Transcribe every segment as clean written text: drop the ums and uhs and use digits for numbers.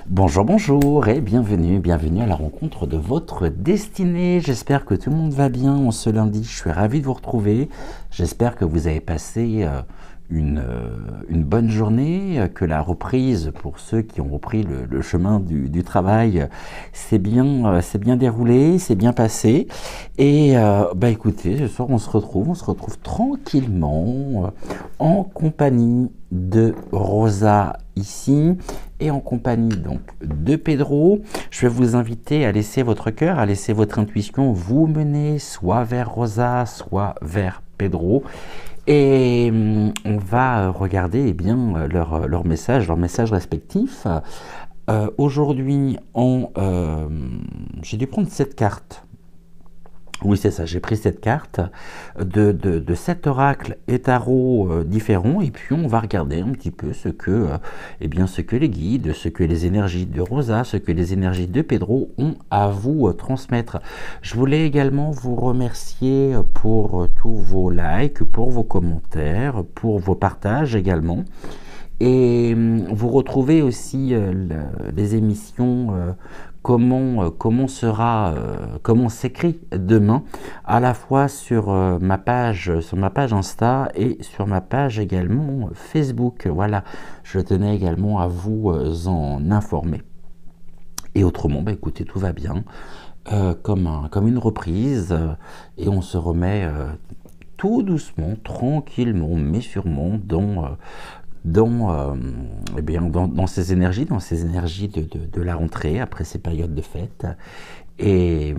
Bonjour, bonjour et bienvenue à la rencontre de votre destinée. J'espère que tout le monde va bien en ce lundi. Je suis ravi de vous retrouver. J'espère que vous avez passé une bonne journée, que la reprise, pour ceux qui ont repris le chemin du travail, s'est bien déroulé, s'est bien passé. Et écoutez, ce soir on se retrouve tranquillement en compagnie de Rosa ici et en compagnie donc de Pedro. Je vais vous inviter à laisser votre cœur, à laisser votre intuition vous mener soit vers Rosa, soit vers Pedro. Et on va regarder leurs messages respectifs. Aujourd'hui, j'ai dû prendre 7 cartes. Oui, c'est ça, j'ai pris cette carte de 7 oracles et tarots différents, et puis on va regarder un petit peu ce que les guides, ce que les énergies de Rosa, ce que les énergies de Pedro ont à vous transmettre. Je voulais également vous remercier pour tous vos likes, pour vos commentaires, pour vos partages également. Et vous retrouvez aussi les émissions comment s'écrit demain, à la fois sur ma page Insta et sur ma page également Facebook. Voilà, je tenais également à vous en informer. Et autrement, écoutez, tout va bien, comme une reprise, et on se remet tout doucement, tranquillement, mais sûrement dans ces énergies, de la rentrée après ces périodes de fête. Et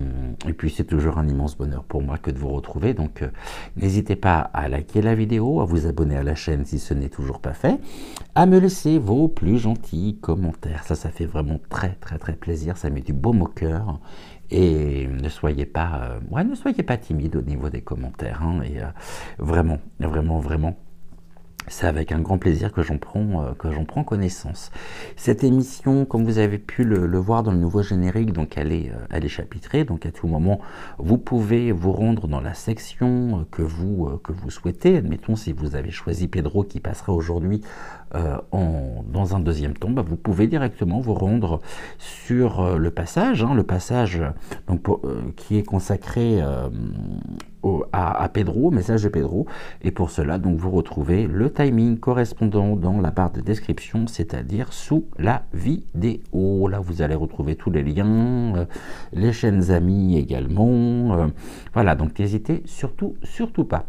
puis c'est toujours un immense bonheur pour moi que de vous retrouver. Donc n'hésitez pas à liker la vidéo, à vous abonner à la chaîne si ce n'est toujours pas fait, à me laisser vos plus gentils commentaires. Ça fait vraiment très très très plaisir, ça met du baume au cœur. Et ne soyez pas timide au niveau des commentaires, hein, et vraiment, c'est avec un grand plaisir que j'en prends connaissance. Cette émission, comme vous avez pu le voir dans le nouveau générique, donc elle est chapitrée, donc à tout moment, vous pouvez vous rendre dans la section que vous souhaitez. Admettons, si vous avez choisi Pedro qui passera aujourd'hui dans un deuxième temps, vous pouvez directement vous rendre sur le passage qui est consacré à Pedro, au message de Pedro, et pour cela donc vous retrouvez le timing correspondant dans la barre de description, c'est-à-dire sous la vidéo. Là vous allez retrouver tous les liens, les chaînes amies également, voilà, donc n'hésitez surtout pas.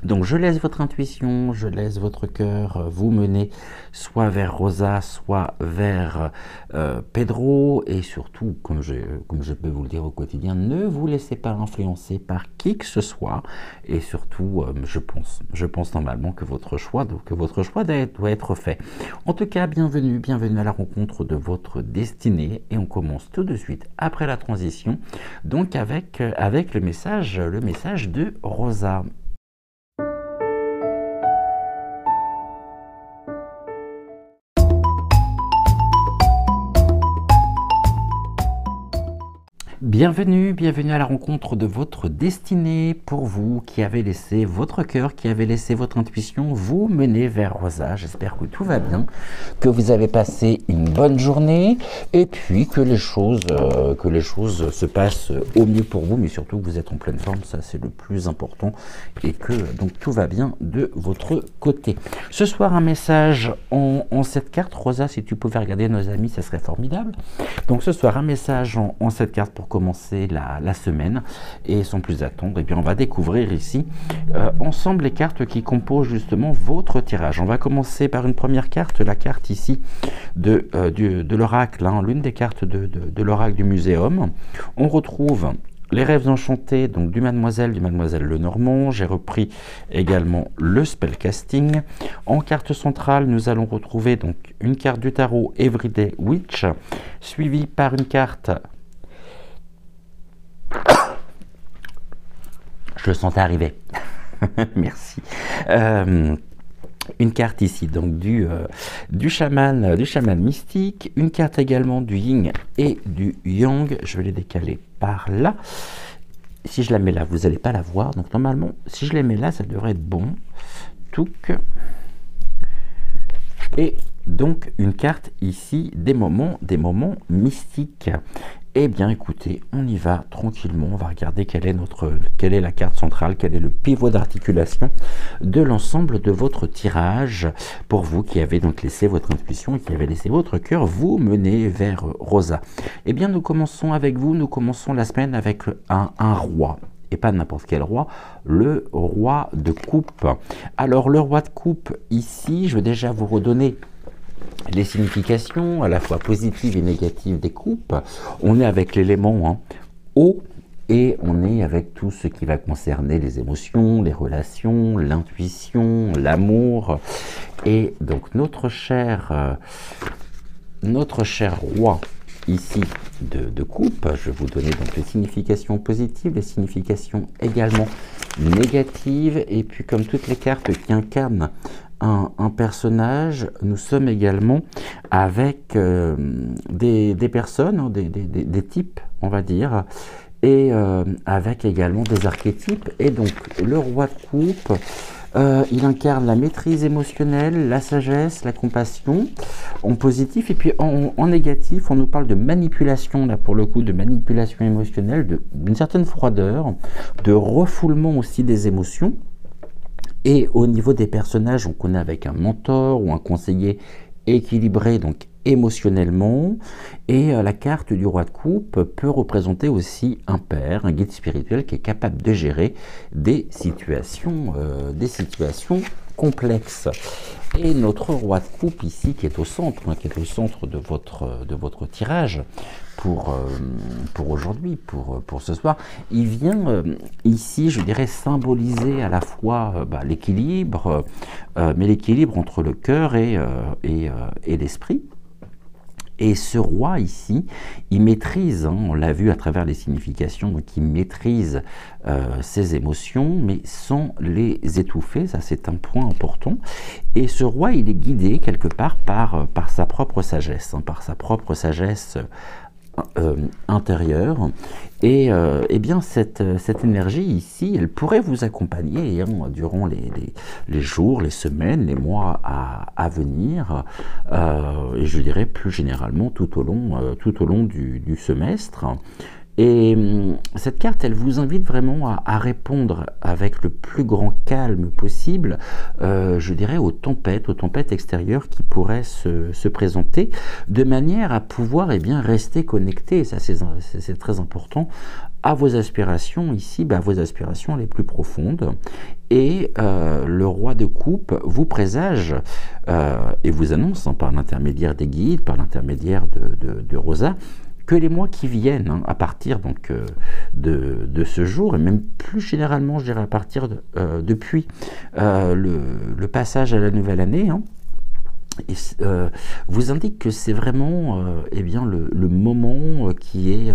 Donc je laisse votre intuition, je laisse votre cœur vous mener soit vers Rosa, soit vers Pedro, et surtout, comme je peux vous le dire au quotidien, ne vous laissez pas influencer par qui que ce soit, et surtout, je pense normalement que votre choix doit être fait. En tout cas, bienvenue à la rencontre de votre destinée, et on commence tout de suite après la transition, donc avec le message de Rosa. Bienvenue à la rencontre de votre destinée, pour vous qui avez laissé votre cœur, qui avez laissé votre intuition vous mener vers Rosa. J'espère que tout va bien, que vous avez passé une bonne journée, et puis que les choses se passent au mieux pour vous, mais surtout que vous êtes en pleine forme, ça c'est le plus important, et que donc tout va bien de votre côté. Ce soir, un message en 7 cartes. Rosa, si tu pouvais regarder nos amis, ça serait formidable. Donc ce soir, un message en 7 cartes pour commencer la semaine, et sans plus attendre, on va découvrir ici ensemble les cartes qui composent justement votre tirage. On va commencer par une première carte, la carte ici de l'oracle, l'une des cartes de l'oracle du muséum. On retrouve les rêves enchantés, donc du Mademoiselle Lenormand. J'ai repris également le spellcasting. En carte centrale, nous allons retrouver donc une carte du tarot Everyday Witch, suivie par une carte. Je le sentais arriver. Merci. Une carte ici donc du chaman mystique, une carte également du yin et du yang. Je vais les décaler par là. Si je la mets là, vous n'allez pas la voir. Donc normalement, si je les mets là, ça devrait être bon. Touc. Et donc une carte ici des moments mystiques. Eh bien écoutez, on y va tranquillement, on va regarder quelle est la carte centrale, quel est le pivot d'articulation de l'ensemble de votre tirage pour vous qui avez donc laissé votre intuition et qui avez laissé votre cœur vous mener vers Rosa. Eh bien nous commençons avec vous, nous commençons la semaine avec un roi. Et pas n'importe quel roi, le roi de coupe. Alors le roi de coupe ici, je vais déjà vous redonner les significations à la fois positives et négatives des coupes. On est avec l'élément eau et on est avec tout ce qui va concerner les émotions, les relations, l'intuition, l'amour. Et donc notre cher roi ici de coupe, je vais vous donner donc les significations positives, les significations également négatives. Et puis comme toutes les cartes qui incarnent un personnage, nous sommes également avec des personnes, des types, on va dire, et avec également des archétypes. Et donc, le roi de coupe, il incarne la maîtrise émotionnelle, la sagesse, la compassion, en positif. Et puis, en négatif, on nous parle de manipulation, là, pour le coup, de manipulation émotionnelle, d'une certaine froideur, de refoulement aussi des émotions. Et au niveau des personnages, on connaît avec un mentor ou un conseiller équilibré, donc émotionnellement. Et la carte du roi de coupe peut représenter aussi un père, un guide spirituel qui est capable de gérer des situations complexes. Et notre roi de coupe ici, qui est au centre, de votre tirage pour aujourd'hui, pour ce soir, il vient ici, je dirais, symboliser à la fois l'équilibre, mais l'équilibre entre le cœur et l'esprit. Et ce roi ici, il maîtrise, on l'a vu à travers les significations, donc il maîtrise ses émotions, mais sans les étouffer, ça c'est un point important. Et ce roi, il est guidé quelque part par sa propre sagesse, intérieure. Et eh bien cette énergie ici, elle pourrait vous accompagner durant les jours, les semaines, les mois à venir, et je dirais plus généralement tout au long du semestre. Et cette carte, elle vous invite vraiment à répondre avec le plus grand calme possible, je dirais, aux tempêtes extérieures qui pourraient se présenter, de manière à pouvoir rester connecté, ça c'est très important, à vos aspirations ici, vos aspirations les plus profondes. Et le roi de coupe vous présage et vous annonce par l'intermédiaire des guides, par l'intermédiaire de Rosa, que les mois qui viennent, à partir donc de ce jour, et même plus généralement, je dirais à partir depuis le passage à la nouvelle année, vous indique que c'est vraiment le moment qui est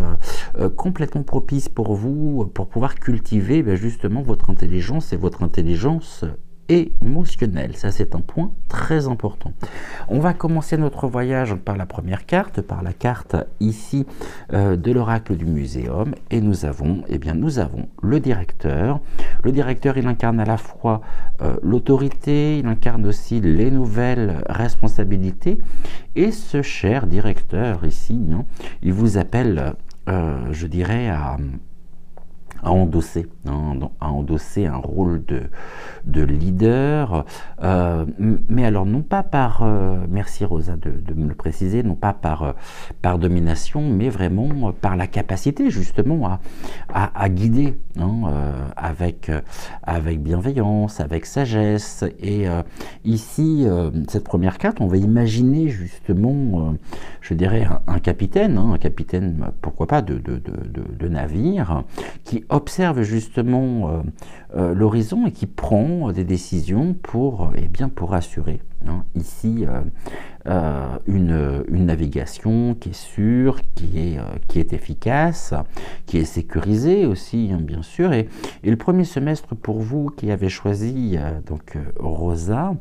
complètement propice pour vous, pour pouvoir cultiver justement votre intelligence et votre intelligence émotionnelle. Ça, c'est un point très important. On va commencer notre voyage par la première carte, par la carte ici de l'oracle du muséum, et nous avons le directeur. Le directeur, il incarne à la fois l'autorité, il incarne aussi les nouvelles responsabilités, et ce cher directeur ici, il vous appelle, je dirais, à endosser un rôle de leader, mais alors non pas par, merci Rosa de me le préciser, non pas par domination, mais vraiment par la capacité justement à guider, avec bienveillance, avec sagesse. Et ici, cette première carte, on va imaginer justement, je dirais, un capitaine, pourquoi pas, de navire, qui observe justement l'horizon et qui prend des décisions pour assurer ici une navigation qui est sûre, qui est efficace, qui est sécurisée aussi, bien sûr. Et le premier semestre pour vous qui avez choisi Rosa,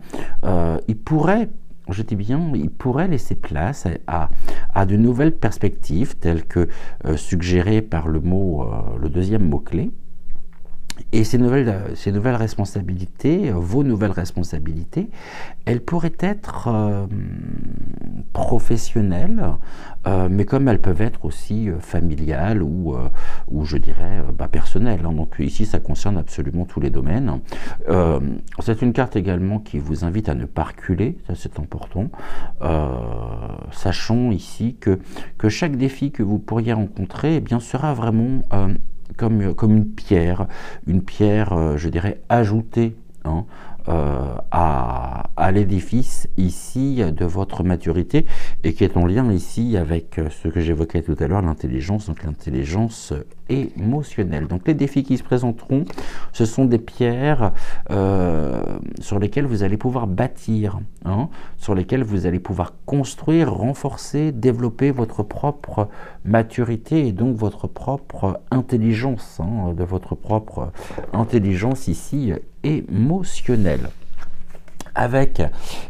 il pourrait, je dis bien, il pourrait laisser place à de nouvelles perspectives telles que suggérées par le deuxième mot-clé. Et ces nouvelles responsabilités, vos nouvelles responsabilités, elles pourraient être professionnelles, mais comme elles peuvent être aussi familiales ou je dirais personnelles. Donc ici, ça concerne absolument tous les domaines. C'est une carte également qui vous invite à ne pas reculer, ça c'est important. Sachons ici que chaque défi que vous pourriez rencontrer sera vraiment comme une pierre, je dirais, ajoutée à l'édifice ici de votre maturité et qui est en lien ici avec ce que j'évoquais tout à l'heure, l'intelligence, donc l'intelligence émotionnelle. Donc les défis qui se présenteront, ce sont des pierres sur lesquelles vous allez pouvoir bâtir, sur lesquelles vous allez pouvoir construire, renforcer, développer votre propre maturité et donc votre propre intelligence, de votre propre intelligence ici émotionnelle. Avec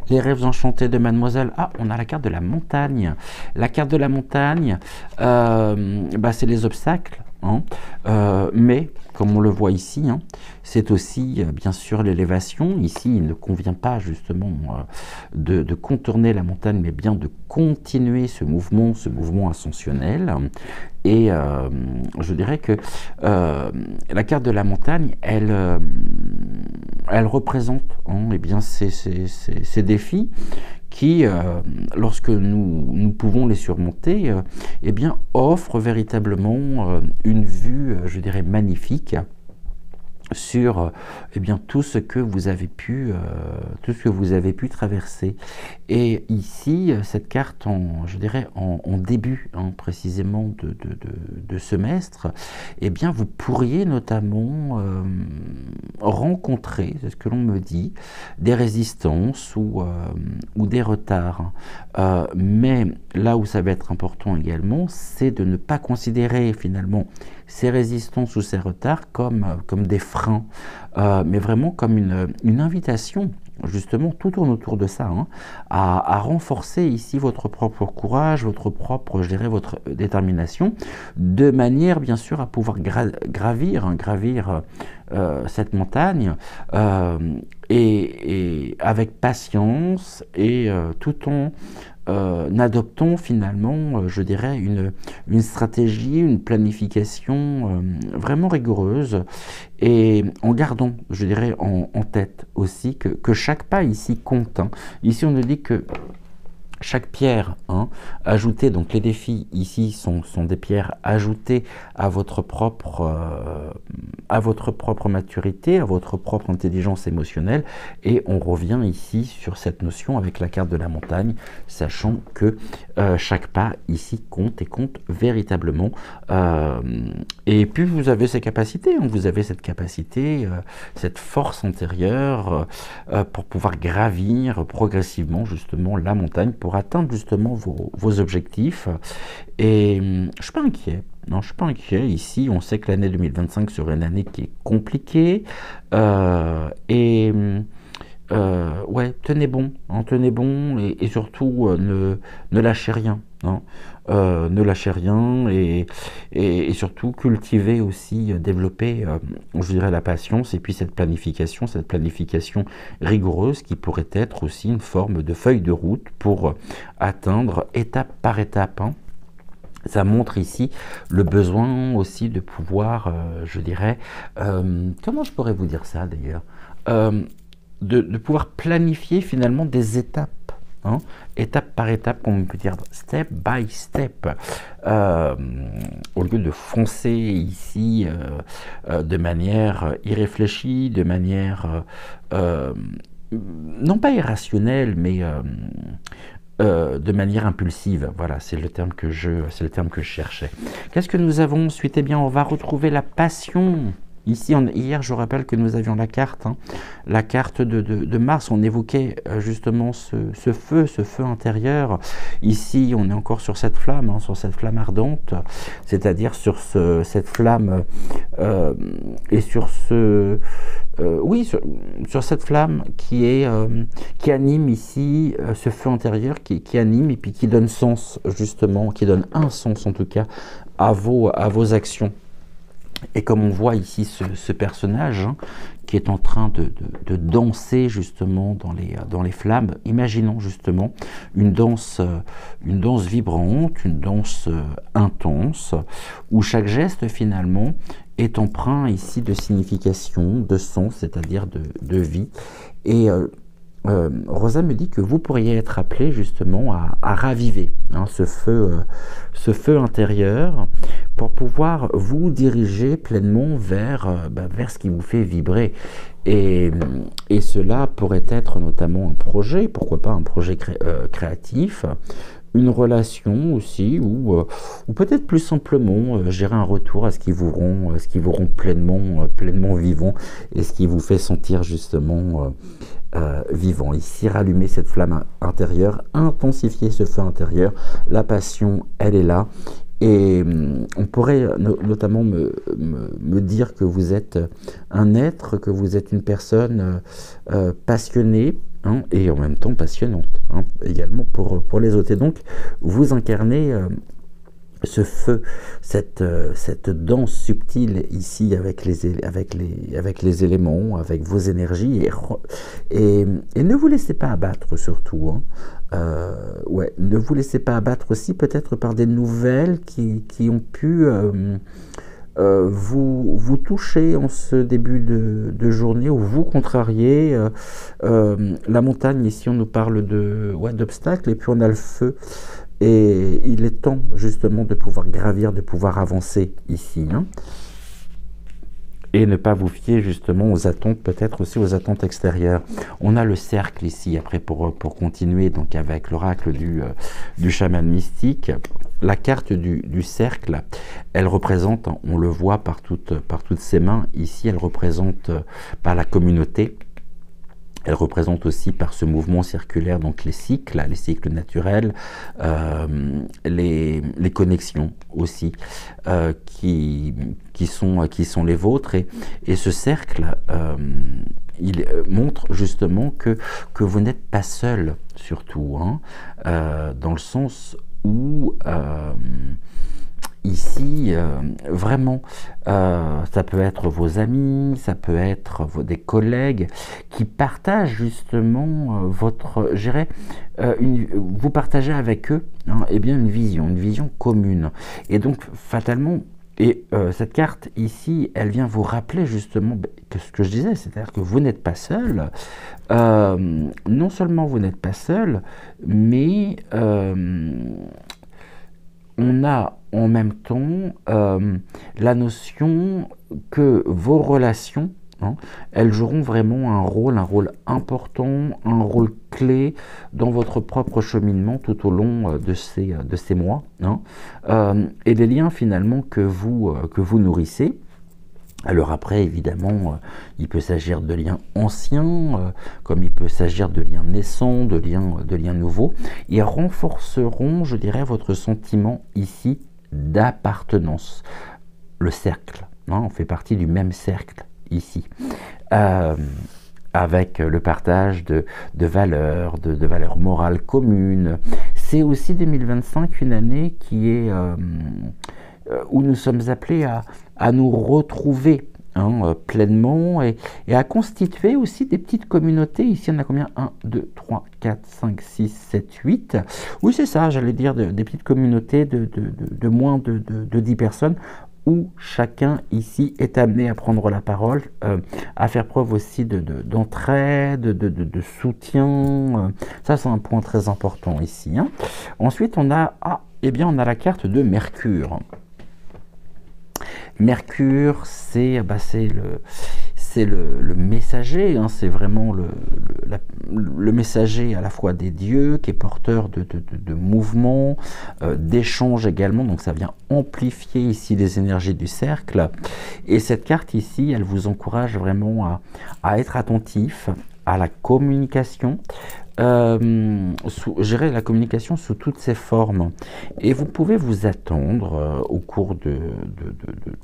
les rêves enchantés de Mademoiselle, on a la carte de la montagne. La carte de la montagne, c'est les obstacles, mais comme on le voit ici, c'est aussi bien sûr l'élévation. Ici, il ne convient pas justement de contourner la montagne, mais bien de continuer ce mouvement ascensionnel. Et je dirais que la carte de la montagne, elle représente ces défis qui, lorsque nous pouvons les surmonter, offrent véritablement une vue, je dirais, magnifique sur tout ce que vous avez pu traverser. Et ici, cette carte en début précisément de semestre, vous pourriez notamment rencontrer, c'est ce que l'on me dit, des résistances ou des retards. Mais là où ça va être important également, c'est de ne pas considérer finalement ces résistances ou ces retards comme des freins, mais vraiment comme une invitation, justement, tout tourne autour de ça, à renforcer ici votre propre courage, votre détermination, de manière bien sûr à pouvoir gravir cette montagne, et avec patience et tout en adoptons finalement, je dirais, une stratégie, une planification vraiment rigoureuse, et en gardant, je dirais, en tête aussi que chaque pas ici compte. Ici, on nous dit que chaque pierre ajoutée, donc les défis ici sont des pierres ajoutées à votre propre maturité, à votre propre intelligence émotionnelle, et on revient ici sur cette notion avec la carte de la montagne, sachant que chaque pas ici compte et compte véritablement. Et puis vous avez ces capacités, vous avez cette capacité, cette force intérieure pour pouvoir gravir progressivement justement la montagne, pour atteindre justement vos objectifs. Et je ne suis pas inquiet. Non, je ne suis pas inquiet. Ici, on sait que l'année 2025 sera une année qui est compliquée. Tenez bon. Et surtout, ne lâchez rien. Ne lâchez rien, et surtout cultivez aussi, développer, je dirais, la patience, et puis cette planification rigoureuse qui pourrait être aussi une forme de feuille de route pour atteindre étape par étape Ça montre ici le besoin aussi de pouvoir, je dirais, comment je pourrais vous dire ça d'ailleurs, Euh, de pouvoir planifier finalement des étapes, hein, étape par étape, comme on peut dire, step by step, euh, au lieu de foncer ici de manière irréfléchie, de manière non pas irrationnelle, mais de manière impulsive. Voilà, c'est le terme que je cherchais. Qu'est-ce que nous avons ensuite? Eh bien, on va retrouver la passion. Ici, hier, je rappelle que nous avions la carte, hein, la carte de Mars. On évoquait justement ce feu intérieur. Ici, on est encore sur cette flamme, hein, sur cette flamme ardente, c'est-à-dire sur cette flamme et sur ce... oui, sur cette flamme qui anime ici ce feu intérieur, qui anime et puis qui donne sens, justement, qui donne un sens en tout cas à vos actions. Et comme on voit ici ce personnage, hein, qui est en train de danser justement dans les flammes, imaginons justement une danse vibrante, une danse intense, où chaque geste finalement est empreint ici de signification, de sens, c'est-à-dire de vie. Et Rosa me dit que vous pourriez être appelé justement à raviver, hein, ce feu intérieur, pour pouvoir vous diriger pleinement vers ce qui vous fait vibrer. Et cela pourrait être notamment un projet, pourquoi pas un projet créatif, une relation aussi, ou peut-être plus simplement gérer un retour à ce qui vous rend pleinement vivant, et ce qui vous fait sentir justement vivant. Ici, rallumer cette flamme intérieure, intensifier ce feu intérieur. La passion, elle est là. Et on pourrait notamment me dire que vous êtes un être, que vous êtes une personne passionnée, hein, et en même temps passionnante, hein, également pour les autres. Et donc, vous incarnez ce feu, cette danse subtile ici avec les éléments, avec vos énergies, et ne vous laissez pas abattre surtout, hein. Ouais, ne vous laissez pas abattre aussi peut-être par des nouvelles qui ont pu vous toucher en ce début de journée, ou vous contrarier. La montagne, ici on nous parle d'obstacles, et puis on a le feu. Et il est temps justement de pouvoir gravir, de pouvoir avancer ici, hein. Et ne pas vous fier justement aux attentes, peut-être aussi aux attentes extérieures. On a le cercle ici, après pour continuer donc avec l'oracle du chaman mystique. La carte du cercle, elle représente, on le voit par toutes ses mains, ici elle représente par la communauté. Elle représente aussi par ce mouvement circulaire donc les cycles naturels, les connexions aussi qui sont les vôtres, et ce cercle il montre justement que vous n'êtes pas seul surtout, hein, dans le sens où ici, vraiment, ça peut être vos amis, ça peut être des collègues qui partagent justement je dirais, vous partagez avec eux, hein, eh bien une vision commune. Et donc, fatalement, cette carte ici, elle vient vous rappeler justement que ce que je disais, c'est-à-dire que vous n'êtes pas seul. Non seulement vous n'êtes pas seul, mais on a en même temps la notion que vos relations, hein, elles joueront vraiment un rôle important, un rôle clé dans votre propre cheminement tout au long de ces mois, hein. Et les liens finalement que vous nourrissez. Alors après, évidemment, il peut s'agir de liens anciens, comme il peut s'agir de liens naissants, de liens nouveaux. Ils renforceront, je dirais, votre sentiment ici d'appartenance. Le cercle, hein, on fait partie du même cercle ici, avec le partage de valeurs, de valeurs morales communes. C'est aussi 2025 une année qui est... où nous sommes appelés à nous retrouver, hein, pleinement et à constituer aussi des petites communautés. Ici, on a combien? 1, 2, 3, 4, 5, 6, 7, 8. Oui, c'est ça, j'allais dire des petites communautés de moins de 10 personnes où chacun ici est amené à prendre la parole, à faire preuve aussi d'entraide, de soutien. Ça, c'est un point très important ici, hein. Ensuite, on a, eh bien, on a la carte de Mercure. Mercure, c'est le messager, hein, c'est vraiment le messager à la fois des dieux, qui est porteur de mouvements, d'échanges également, donc ça vient amplifier ici les énergies du cercle. Et cette carte ici, elle vous encourage vraiment à être attentif à la communication, gérer la communication sous toutes ses formes. Et vous pouvez vous attendre au cours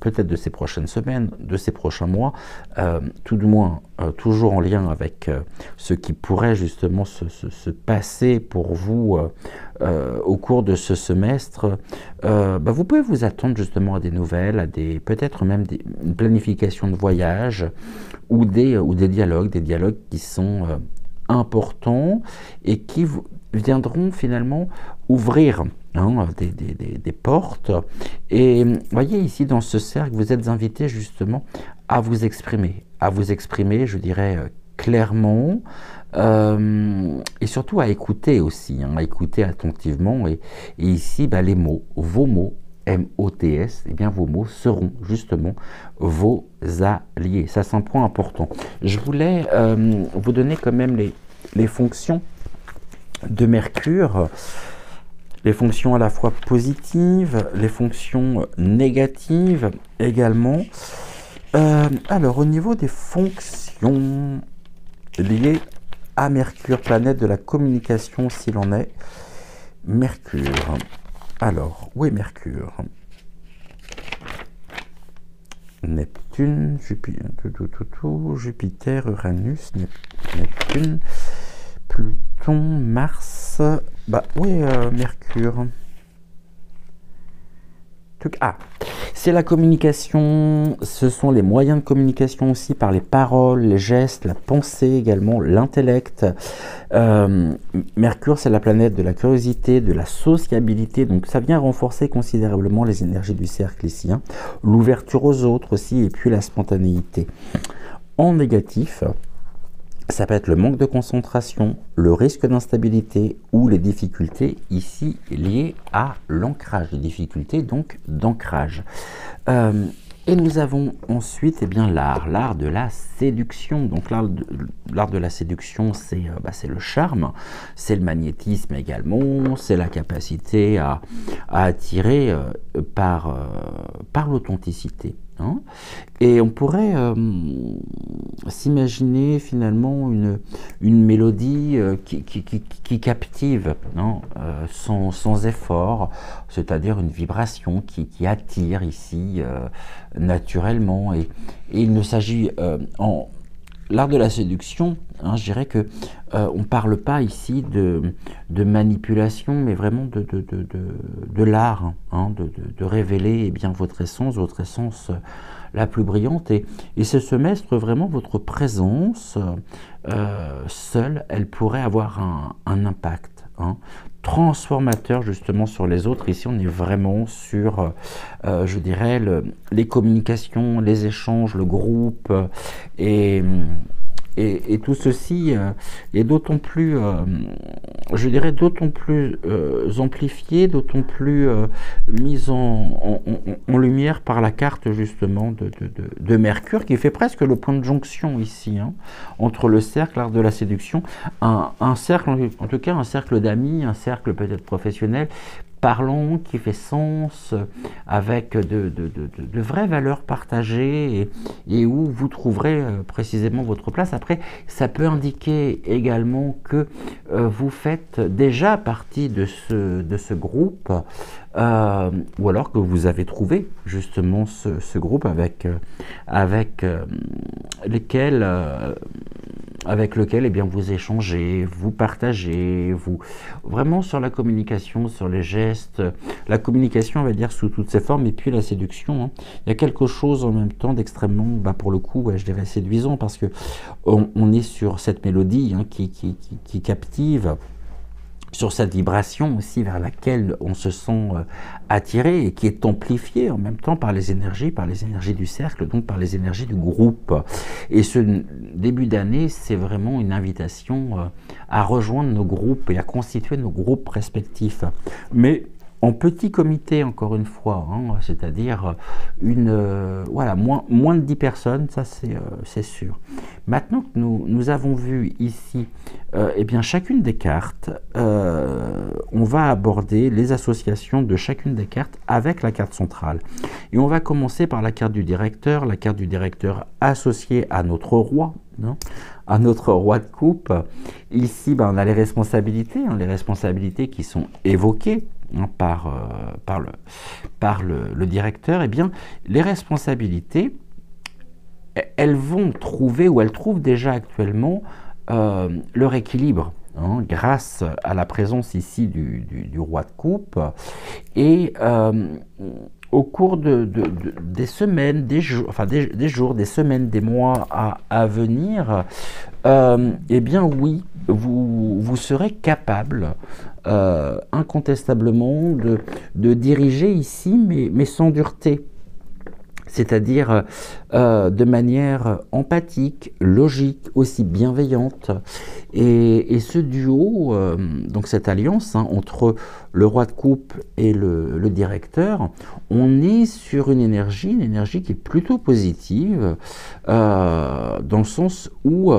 peut-être de ces prochaines semaines, de ces prochains mois, tout du moins toujours en lien avec ce qui pourrait justement se passer pour vous au cours de ce semestre. Vous pouvez vous attendre justement à des nouvelles, à peut-être même une planification de voyage ou des dialogues qui sont importants et qui viendront finalement ouvrir, hein, des portes. Et voyez ici dans ce cercle, vous êtes invité justement à vous exprimer, je dirais clairement, et surtout à écouter aussi, hein, à écouter attentivement. Et ici, les mots, vos mots, M-O-T-S, eh bien vos mots seront justement vos alliés. Ça, c'est un point important. Je voulais vous donner quand même les fonctions de Mercure, les fonctions à la fois positives, les fonctions négatives également. Alors, au niveau des fonctions liées à Mercure, planète de la communication s'il en est, Mercure. Alors, où est Mercure? Neptune, Jupiter, Uranus, Neptune, Pluton, Mars. Où est Mercure? C'est la communication, ce sont les moyens de communication aussi par les paroles, les gestes, la pensée également, l'intellect. Mercure, c'est la planète de la curiosité, de la sociabilité, donc ça vient renforcer considérablement les énergies du cercle ici, hein. L'ouverture aux autres aussi, et puis la spontanéité. En négatif, ça peut être le manque de concentration, le risque d'instabilité ou les difficultés ici liées à l'ancrage, les difficultés donc d'ancrage. Et nous avons ensuite l'art de la séduction. Donc l'art de la séduction, c'est le charme, c'est le magnétisme également, c'est la capacité à attirer par l'authenticité. Hein. Et on pourrait s'imaginer finalement une mélodie qui captive, hein, sans effort, c'est-à-dire une vibration qui attire ici naturellement. Et il ne s'agit en l'art de la séduction, hein, je dirais que on ne parle pas ici de manipulation, mais vraiment de l'art, hein, de révéler votre essence la plus brillante. Et ce semestre, vraiment, votre présence seule, elle pourrait avoir un impact, hein, transformateur justement sur les autres. Ici, on est vraiment sur, je dirais, les communications, les échanges, le groupe, et tout ceci est d'autant plus, je dirais, d'autant plus amplifié, d'autant plus mis en lumière par la carte justement de Mercure, qui fait presque le point de jonction ici, hein, entre le cercle, l'art de la séduction, un cercle, en tout cas un cercle d'amis, un cercle peut-être professionnel, parlant, qui fait sens, avec de vraies valeurs partagées, et où vous trouverez précisément votre place. Après, ça peut indiquer également que vous faites déjà partie de ce groupe, ou alors que vous avez trouvé justement ce groupe avec lesquels avec lequel eh bien, vous échangez, vous partagez, vous vraiment sur la communication, sur les gestes, la communication, on va dire, sous toutes ses formes, et puis la séduction. Hein. Il y a quelque chose en même temps d'extrêmement, pour le coup, je dirais séduisant, parce que on est sur cette mélodie hein, qui captive, sur cette vibration aussi vers laquelle on se sent attiré et qui est amplifiée en même temps par les énergies du cercle, donc par les énergies du groupe. Et ce début d'année, c'est vraiment une invitation à rejoindre nos groupes et à constituer nos groupes respectifs. Mais en petit comité, encore une fois, hein, c'est-à-dire voilà, moins de 10 personnes, ça c'est sûr. Maintenant que nous avons vu ici eh bien, chacune des cartes, on va aborder les associations de chacune des cartes avec la carte centrale. Et on va commencer par la carte du directeur associée à notre roi, non, à notre roi de coupe. Ici, on a les responsabilités qui sont évoquées par le directeur. Eh bien, les responsabilités, elles vont trouver, ou elles trouvent déjà actuellement, leur équilibre, hein, grâce à la présence ici du roi de coupe. Et au cours des semaines, des jours, des semaines, des mois à venir, eh bien oui, vous serez capable incontestablement de diriger ici, mais sans dureté. C'est-à-dire de manière empathique, logique, aussi bienveillante. Et ce duo, donc cette alliance hein, entre le roi de coupe et le directeur, on est sur une énergie qui est plutôt positive, dans le sens où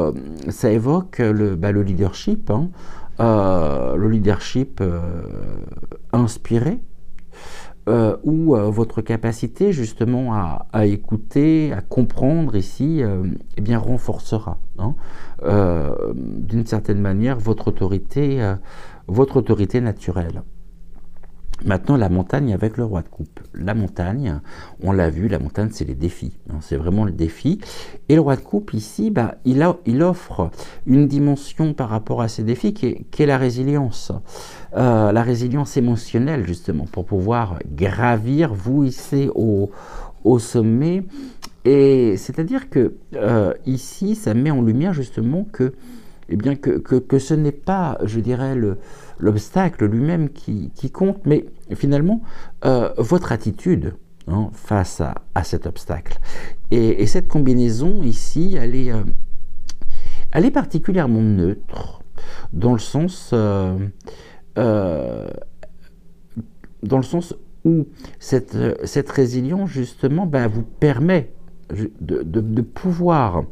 ça évoque le leadership, hein, le leadership inspiré, ou votre capacité justement à écouter, à comprendre ici, eh bien renforcera hein, d'une certaine manière votre autorité naturelle. Maintenant, la montagne avec le roi de coupe. La montagne, on l'a vu, la montagne, c'est les défis. Hein, c'est vraiment le défi. Et le roi de coupe, ici, il offre une dimension par rapport à ces défis qui est la résilience. La résilience émotionnelle, justement, pour pouvoir gravir, vous hisser au sommet. Et c'est-à-dire que ici, ça met en lumière, justement, que ce n'est pas, je dirais, l'obstacle lui-même qui compte, mais finalement, votre attitude hein, face à cet obstacle. Et cette combinaison ici, elle est particulièrement neutre, dans le sens où cette résilience, justement, vous permet de pouvoir,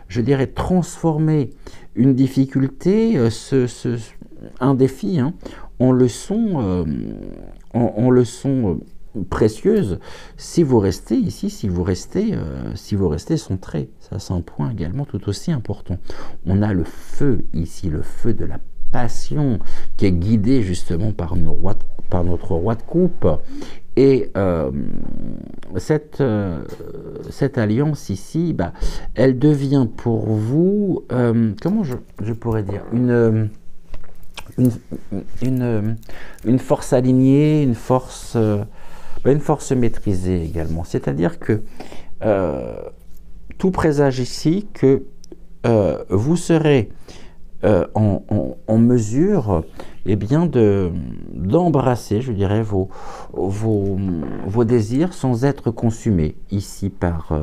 je dirais, transformer une difficulté, un défi, hein, en leçon précieuse si vous restez ici, si vous restez centré. Ça, c'est un point également tout aussi important. On a le feu ici, le feu de la passion qui est guidé justement par notre roi de coupe. Et cette alliance ici, elle devient pour vous, comment je pourrais dire, une force alignée, une force maîtrisée également. C'est-à-dire que tout présage ici que vous serez en mesure d'embrasser, je dirais, vos désirs sans être consumés ici par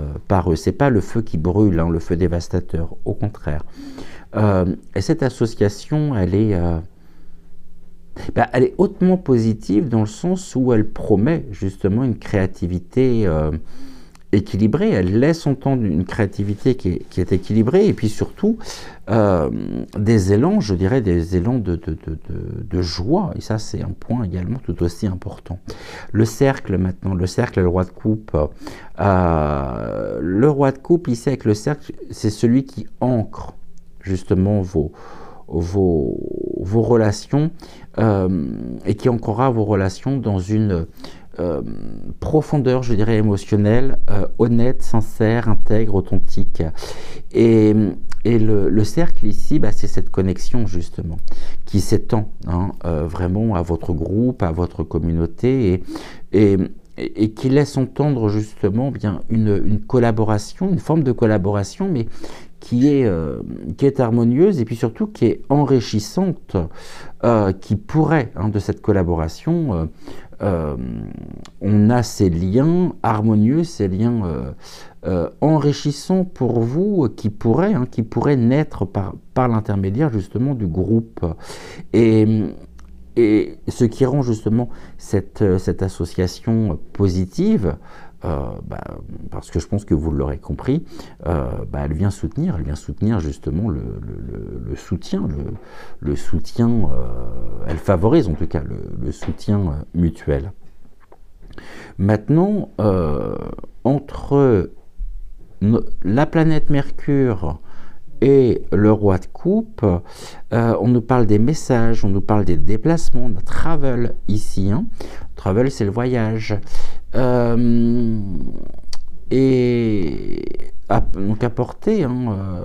eux. C'est pas le feu qui brûle, hein, le feu dévastateur, au contraire. Et cette association, elle est hautement positive dans le sens où elle promet justement une créativité équilibrée. Elle laisse entendre une créativité qui est équilibrée, et puis surtout des élans, je dirais, des élans de joie. Et ça, c'est un point également tout aussi important. Le cercle maintenant, le cercle et le roi de coupe. Le roi de coupe ici avec le cercle, c'est celui qui ancre justement vos relations et qui ancrera vos relations dans une profondeur, je dirais, émotionnelle, honnête, sincère, intègre, authentique. Et, et le cercle ici, bah, c'est cette connexion justement qui s'étend hein, vraiment à votre groupe, à votre communauté et qui laisse entendre justement bien une collaboration, une forme de collaboration, mais qui est harmonieuse et puis surtout qui est enrichissante, qui pourrait, hein, de cette collaboration, on a ces liens harmonieux, ces liens enrichissants pour vous, qui pourraient naître par l'intermédiaire justement du groupe. Et ce qui rend justement cette association positive, parce que je pense que vous l'aurez compris, elle vient soutenir justement le soutien, le soutien, elle favorise en tout cas le soutien mutuel. Maintenant, entre la planète Mercure et le roi de coupe, on nous parle des messages, on nous parle des déplacements, de travel ici. Hein. Travel, c'est le voyage. Donc apportés hein,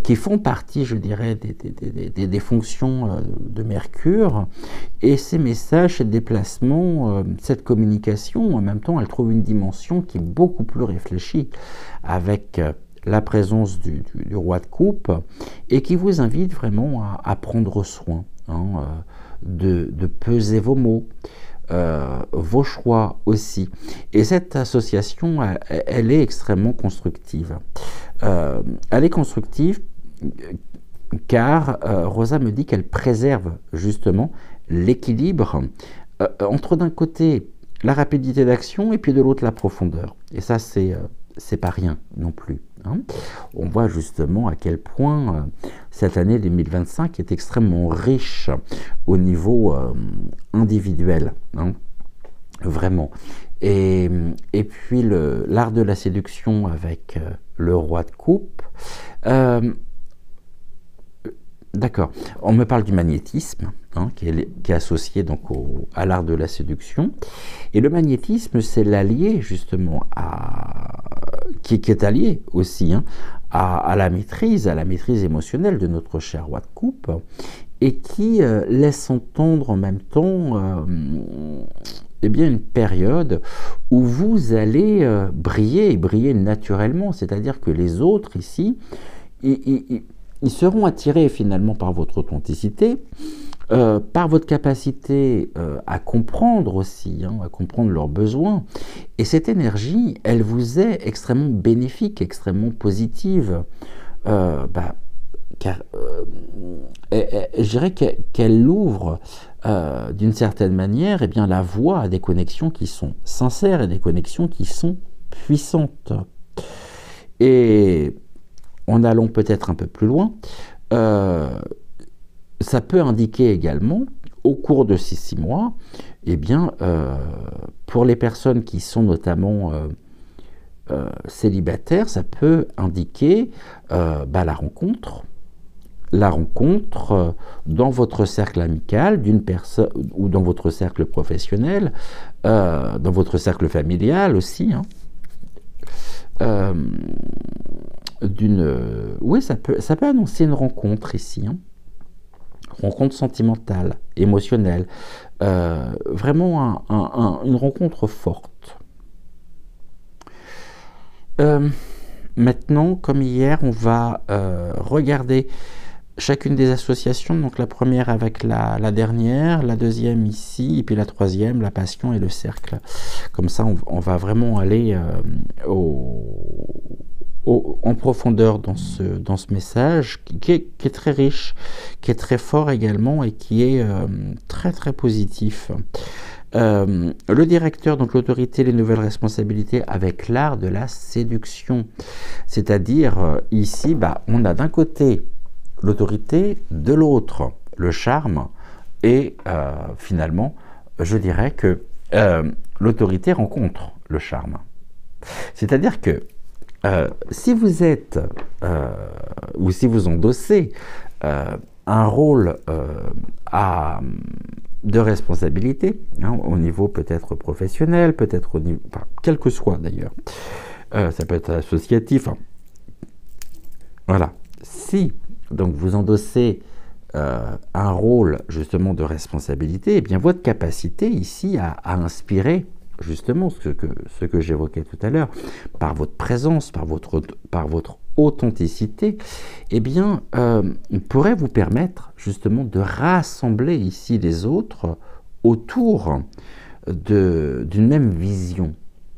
qui font partie, je dirais, des fonctions de Mercure. Et ces messages, ces déplacements, cette communication, en même temps, elle trouve une dimension qui est beaucoup plus réfléchie avec la présence du roi de coupe et qui vous invite vraiment à prendre soin hein, de peser vos mots, vos choix aussi. Et cette association, elle est extrêmement constructive. Elle est constructive car Rosa me dit qu'elle préserve justement l'équilibre entre d'un côté la rapidité d'action et puis de l'autre la profondeur. Et ça, c'est pas rien non plus. Hein. On voit justement à quel point cette année 2025 est extrêmement riche au niveau individuel, hein, vraiment. Et puis l'art de la séduction avec le roi de coupe. D'accord. On me parle du magnétisme, hein, qui est associé donc à l'art de la séduction. Et le magnétisme, c'est l'allié justement qui est allié aussi hein, à la maîtrise émotionnelle de notre cher roi de coupe, et qui laisse entendre en même temps eh bien une période où vous allez briller naturellement, c'est-à-dire que les autres ici, ils seront attirés finalement par votre authenticité, par votre capacité à comprendre aussi, hein, à comprendre leurs besoins. Et cette énergie, elle vous est extrêmement bénéfique, extrêmement positive, car je dirais qu'elle ouvre d'une certaine manière eh bien, la voie à des connexions qui sont sincères et des connexions qui sont puissantes. Et en allant peut-être un peu plus loin, ça peut indiquer également, au cours de ces 6 mois, eh bien, pour les personnes qui sont notamment célibataires, ça peut indiquer la rencontre dans votre cercle amical d'une personne ou dans votre cercle professionnel, dans votre cercle familial aussi, hein, oui, ça peut annoncer une rencontre ici, hein. Rencontre sentimentale, émotionnelle, vraiment une rencontre forte. Maintenant, comme hier, on va regarder chacune des associations, donc la première avec la dernière, la deuxième ici, et puis la troisième, la passion et le cercle. Comme ça, on va vraiment aller en profondeur dans ce message qui est très riche, qui est très fort également et qui est très très positif. Le directeur, donc l'autorité, les nouvelles responsabilités avec l'art de la séduction. C'est-à-dire ici, on a d'un côté l'autorité, de l'autre le charme et finalement, je dirais que l'autorité rencontre le charme. C'est-à-dire que si vous êtes ou si vous endossez un rôle de responsabilité, hein, au niveau peut-être professionnel, peut-être au niveau, enfin, quel que soit d'ailleurs. Ça peut être associatif. Hein. Voilà. Si donc vous endossez un rôle justement de responsabilité, eh bien votre capacité ici à inspirer justement ce que j'évoquais tout à l'heure, par votre présence, par votre authenticité, eh bien, pourrait vous permettre justement de rassembler ici les autres autour d'une même vision,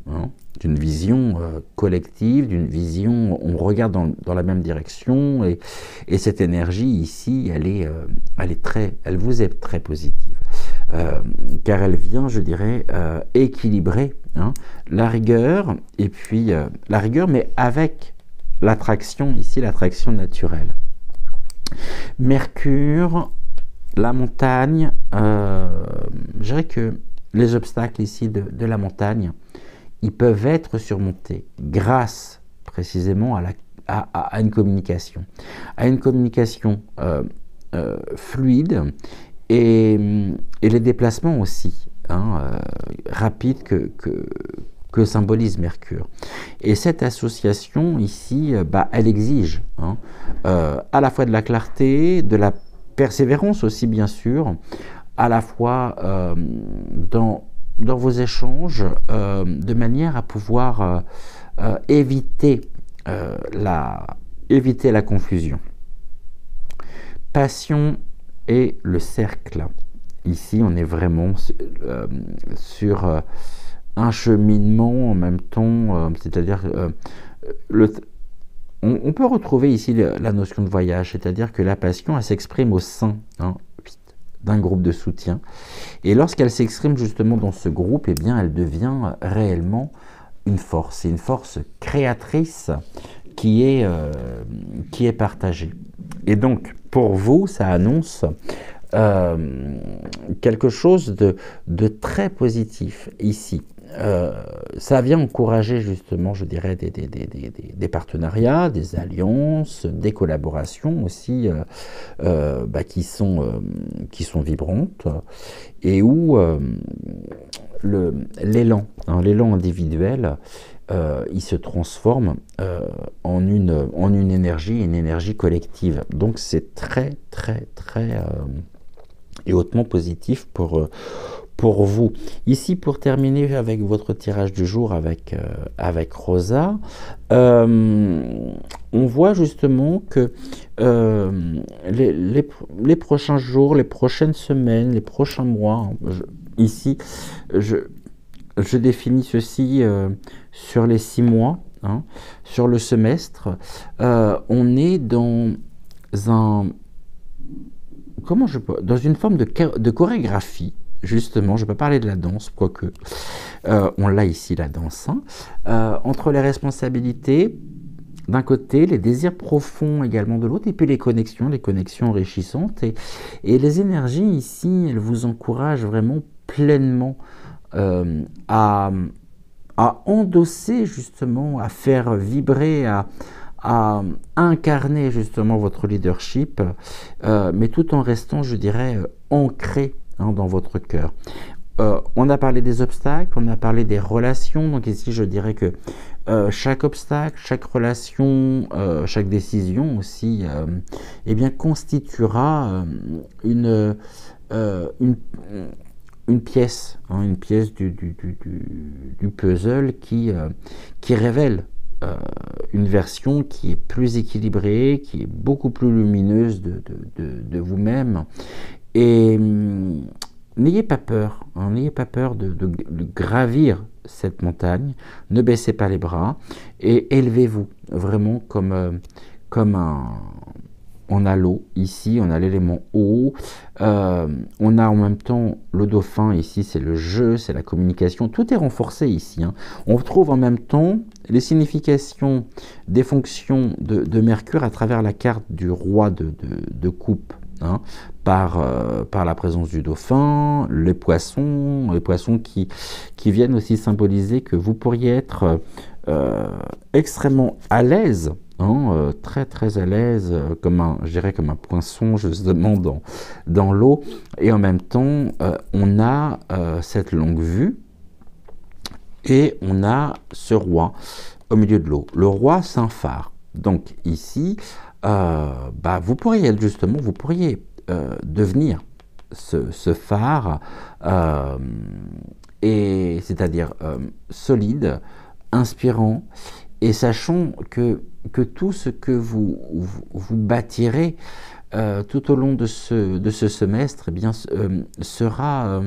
hein, d'une vision collective, d'une vision, on regarde dans la même direction, et cette énergie ici, elle vous est très positive. Car elle vient, je dirais, équilibrer, hein, la rigueur, et puis la rigueur, mais avec l'attraction, ici, l'attraction naturelle. Mercure, la montagne, je dirais que les obstacles ici de la montagne, ils peuvent être surmontés grâce précisément à une communication. À une communication fluide, et les déplacements aussi, hein, rapides que symbolise Mercure. Et cette association ici, elle exige, hein, à la fois de la clarté, de la persévérance aussi bien sûr, à la fois dans vos échanges, de manière à pouvoir éviter la confusion. Passion et le cercle. Ici, on est vraiment sur un cheminement en même temps, c'est-à-dire on peut retrouver ici la notion de voyage, c'est-à-dire que la passion, elle s'exprime au sein, hein, d'un groupe de soutien, et lorsqu'elle s'exprime justement dans ce groupe, eh bien, elle devient réellement une force, et une force créatrice qui est partagée. Et donc, pour vous, ça annonce quelque chose de très positif ici. Ça vient encourager justement, je dirais, des partenariats, des alliances, des collaborations aussi qui sont vibrantes, et où l'élan individuel, il se transforme en une énergie collective. Donc c'est très très très et hautement positif pour vous. Ici, pour terminer avec votre tirage du jour avec Rosa, on voit justement que les prochains jours, les prochaines semaines, les prochains mois, ici, je définis ceci sur les 6 mois, hein, sur le semestre, on est dans dans une forme de chorégraphie. Justement, je ne peux pas parler de la danse, quoique on l'a ici, la danse, hein, entre les responsabilités d'un côté, les désirs profonds également de l'autre, et puis les connexions enrichissantes. Et les énergies ici, elles vous encouragent vraiment pleinement à endosser justement, à faire vibrer, à incarner justement votre leadership, mais tout en restant, je dirais, ancré, hein, dans votre cœur. On a parlé des obstacles, on a parlé des relations, donc ici je dirais que chaque obstacle, chaque relation, chaque décision aussi, eh bien, constituera une pièce, hein, une pièce du puzzle qui révèle une version qui est plus équilibrée, qui est beaucoup plus lumineuse de vous-même. Et n'ayez pas peur, hein, n'ayez pas peur de gravir cette montagne, ne baissez pas les bras et élevez-vous vraiment comme on a l'eau ici, on a l'élément eau, on a en même temps le dauphin ici, c'est le jeu, c'est la communication, tout est renforcé ici, hein. On retrouve en même temps les significations des fonctions de Mercure à travers la carte du roi de coupe, hein, par la présence du dauphin, les poissons qui viennent aussi symboliser que vous pourriez être extrêmement à l'aise très très à l'aise, je dirais comme un poisson justement dans l'eau. Et en même temps, on a cette longue vue et on a ce roi au milieu de l'eau. Le roi, c'est un phare. Donc ici, vous pourriez être justement, vous pourriez devenir ce phare, et c'est-à-dire solide, inspirant, et sachant que tout ce que vous bâtirez tout au long de ce semestre, eh bien, sera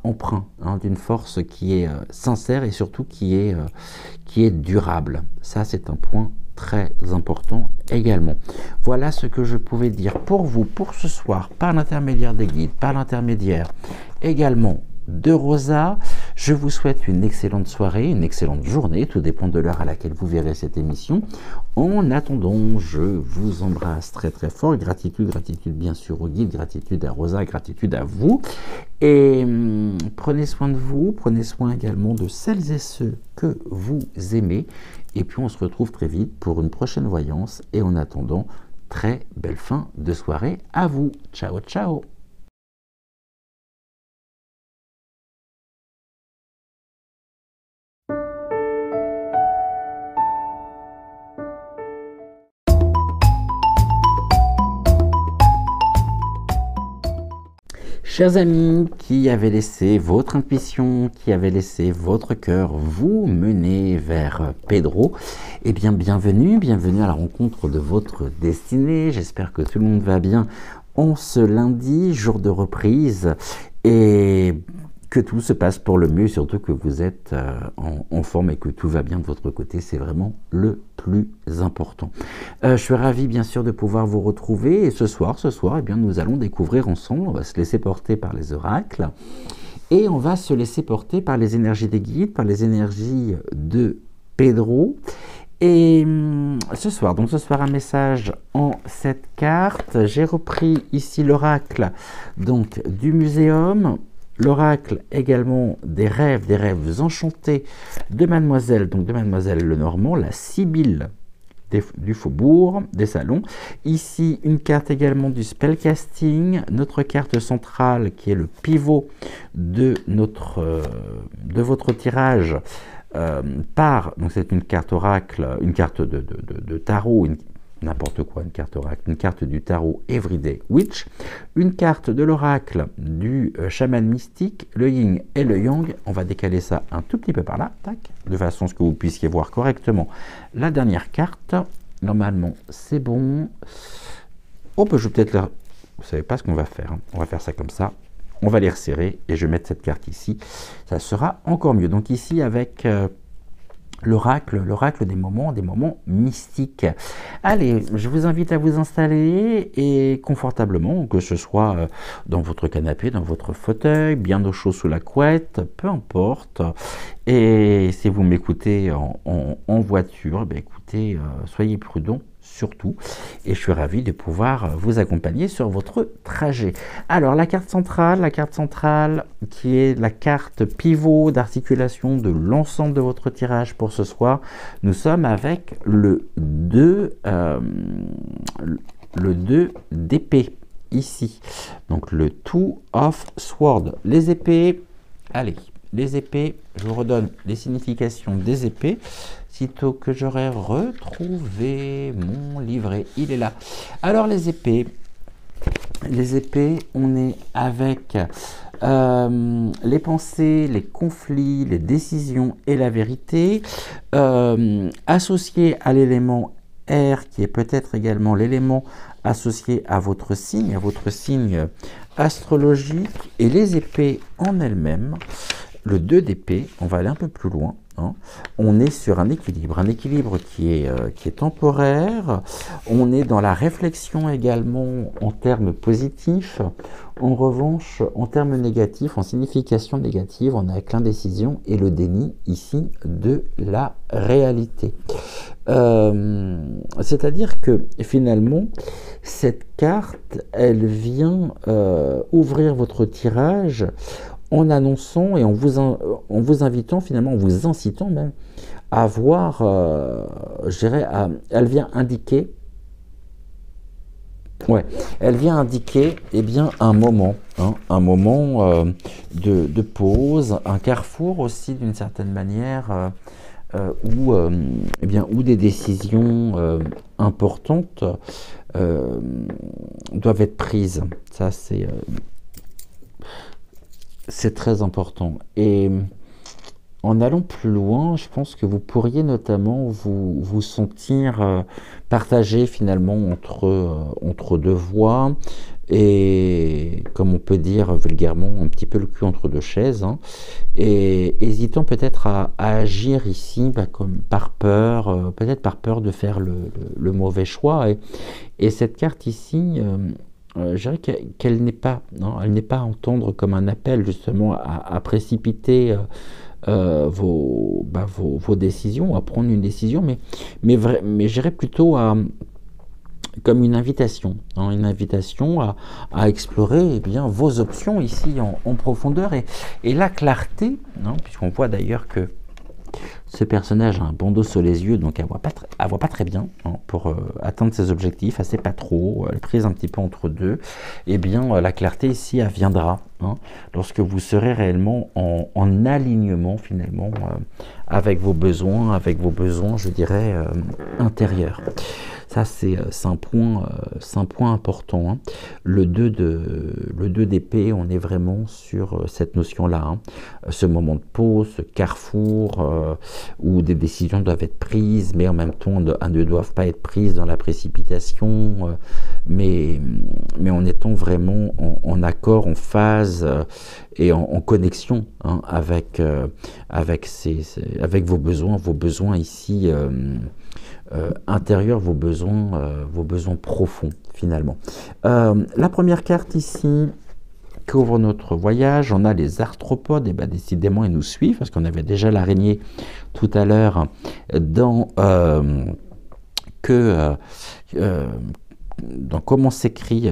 empreint d'une force qui est sincère et surtout qui est durable. Ça, c'est un point très important également. Voilà ce que je pouvais dire pour vous, pour ce soir, par l'intermédiaire des guides, par l'intermédiaire également de Rosa. Je vous souhaite une excellente soirée, une excellente journée, tout dépend de l'heure à laquelle vous verrez cette émission. En attendant, je vous embrasse très très fort. Gratitude bien sûr aux guides, gratitude à Rosa, gratitude à vous. Et prenez soin de vous, prenez soin également de celles et ceux que vous aimez. Et puis on se retrouve très vite pour une prochaine voyance. Et en attendant, très belle fin de soirée à vous. Ciao, ciao. Chers amis, qui avez laissé votre intuition, qui avez laissé votre cœur vous mener vers Pedro, eh bien bienvenue à la rencontre de votre destinée. J'espère que tout le monde va bien en ce lundi, jour de reprise, et que tout se passe pour le mieux, surtout que vous êtes en forme et que tout va bien de votre côté, c'est vraiment le plus important. Je suis ravi bien sûr de pouvoir vous retrouver, et ce soir, eh bien, nous allons découvrir ensemble, on va se laisser porter par les oracles, et on va se laisser porter par les énergies des guides, par les énergies de Pedro. Et ce soir, un message en 7 cartes. J'ai repris ici l'oracle donc du muséum, l'oracle également des rêves enchantés de Mademoiselle Lenormand, la Sibylle du Faubourg, des Salons. Ici, une carte également du spellcasting, notre carte centrale qui est le pivot de votre tirage. Donc c'est une carte oracle, une carte de tarot, n'importe quoi, une carte oracle, une carte du tarot Everyday Witch, une carte de l'oracle du chaman mystique, le yin et le yang. On va décaler ça un tout petit peu par là, tac, de façon à ce que vous puissiez voir correctement la dernière carte. Normalement, c'est bon. Oh, je vais peut-être là. Vous savez pas ce qu'on va faire, hein. On va faire ça comme ça. On va les resserrer et je vais mettre cette carte ici. Ça sera encore mieux. Donc ici avec l'oracle des moments mystiques. Allez, je vous invite à vous installer et confortablement, que ce soit dans votre canapé, dans votre fauteuil, bien au chaud sous la couette, peu importe. Et si vous m'écoutez en voiture, écoutez, soyez prudents. Surtout, et je suis ravi de pouvoir vous accompagner sur votre trajet. Alors la carte centrale qui est la carte pivot d'articulation de l'ensemble de votre tirage pour ce soir, nous sommes avec le 2 d'épée ici, donc le 2 of Swords, les épées. Allez, les épées, je vous redonne les significations des épées. Sitôt que j'aurai retrouvé mon livret, il est là. Alors les épées, on est avec les pensées, les conflits, les décisions et la vérité, associés à l'élément air, qui est peut-être également l'élément associé à votre signe astrologique, et les épées en elles-mêmes. Le 2 d'épée, on va aller un peu plus loin. On est sur un équilibre qui est temporaire. On est dans la réflexion également en termes positifs. En revanche, en termes négatifs, en signification négative, on est avec l'indécision et le déni ici de la réalité. C'est-à-dire que finalement, cette carte, elle vient ouvrir votre tirage en annonçant et en vous invitant, finalement, en vous incitant même à voir je dirais, elle vient indiquer, ouais, elle vient indiquer, eh bien, un moment, hein, un moment de pause, un carrefour aussi d'une certaine manière, où, eh bien, où des décisions importantes euh, doivent être prises. Ça, c'est très important. Et en allant plus loin, je pense que vous pourriez notamment vous sentir partagé finalement entre deux voies et, comme on peut dire vulgairement, un petit peu le cul entre deux chaises, hein, et hésitant peut-être à agir ici comme par peur, peut-être par peur de faire le mauvais choix. Et cette carte ici, je dirais qu'elle n'est pas, non, elle n'est pas à entendre comme un appel justement à précipiter vos décisions, à prendre une décision, mais je dirais plutôt comme une invitation à explorer eh bien, vos options ici en profondeur. Et la clarté, hein, puisqu'on voit d'ailleurs que ce personnage a un bandeau sur les yeux, donc elle voit pas très bien, hein, pour atteindre ses objectifs, elle sait pas trop, elle est prise un petit peu entre deux. Eh bien, la clarté ici, elle viendra, hein, lorsque vous serez réellement en alignement finalement avec vos besoins, je dirais, intérieurs. Ça, c'est un point important, hein. Le 2 d'épée, on est vraiment sur cette notion-là, hein. Ce moment de pause, ce carrefour où des décisions doivent être prises, mais en même temps, elles ne doivent pas être prises dans la précipitation, mais en étant vraiment en accord, en phase et en connexion, hein, avec vos besoins ici. Intérieurs, vos besoins profonds finalement. La première carte ici couvre notre voyage. On a les arthropodes, et bien décidément ils nous suivent parce qu'on avait déjà l'araignée tout à l'heure dans comment s'écrit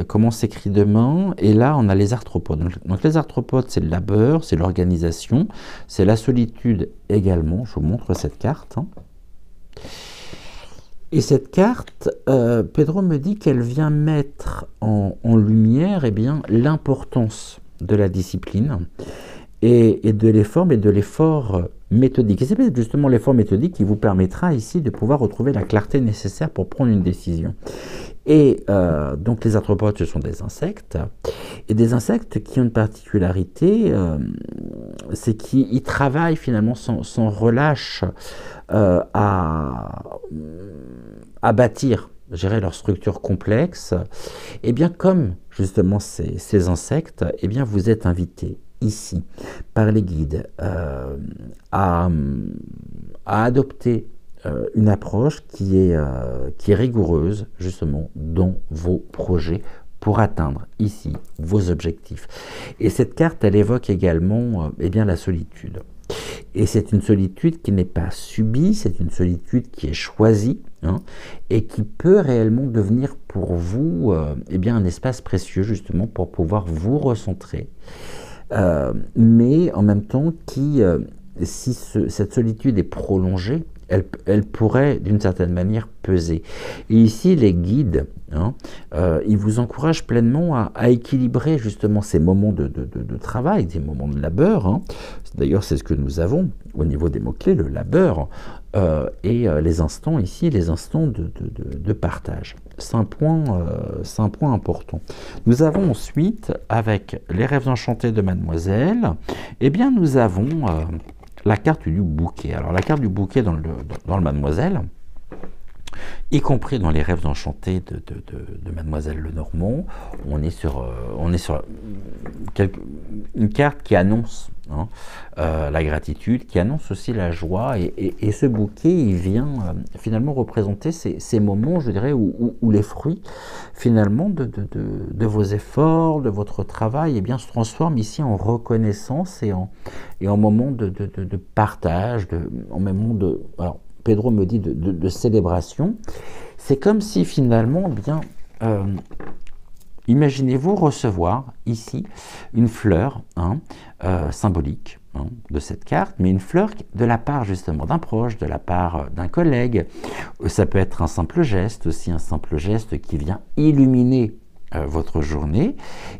demain, et là on a les arthropodes. Donc les arthropodes, c'est le labeur, c'est l'organisation, c'est la solitude également. Je vous montre cette carte, hein. Et cette carte, Pedro me dit qu'elle vient mettre en lumière eh bien, l'importance de la discipline et de l'effort, mais de l'effort méthodique. Et c'est peut-être justement l'effort méthodique qui vous permettra ici de pouvoir retrouver la clarté nécessaire pour prendre une décision. Et donc les arthropodes, ce sont des insectes, et des insectes qui ont une particularité, c'est qu'ils travaillent finalement sans relâche à bâtir, je dirais, leur structure complexe. Et bien comme justement ces insectes, et bien vous êtes invités ici par les guides à adopter une approche qui est rigoureuse justement dans vos projets pour atteindre ici vos objectifs. Et cette carte, elle évoque également eh bien, la solitude. Et c'est une solitude qui n'est pas subie, c'est une solitude qui est choisie, hein, et qui peut réellement devenir pour vous eh bien, un espace précieux justement pour pouvoir vous recentrer. Mais en même temps, si cette solitude est prolongée, elle pourrait d'une certaine manière peser. Et ici, les guides, hein, ils vous encouragent pleinement à équilibrer justement ces moments de travail, des moments de labeur, hein. D'ailleurs, c'est ce que nous avons au niveau des mots-clés, le labeur, et les instants ici, les instants de partage. C'est un point important. Nous avons ensuite, avec les rêves enchantés de Mademoiselle, eh bien, nous avons la carte du bouquet. Alors, la carte du bouquet dans le Mademoiselle, y compris dans les rêves enchantés de Mademoiselle Lenormand, on est sur une carte qui annonce, hein, la gratitude, qui annonce aussi la joie, et ce bouquet, il vient finalement représenter ces moments, je dirais, où les fruits finalement de vos efforts, de votre travail, eh bien, se transforment ici en reconnaissance et en moment de partage, en moment de... Alors, Pedro me dit de célébration. C'est comme si finalement, eh bien, imaginez-vous recevoir ici une fleur, hein, symbolique, hein, de cette carte, mais une fleur de la part justement d'un proche, de la part d'un collègue. Ça peut être un simple geste aussi, un simple geste qui vient illuminer votre journée.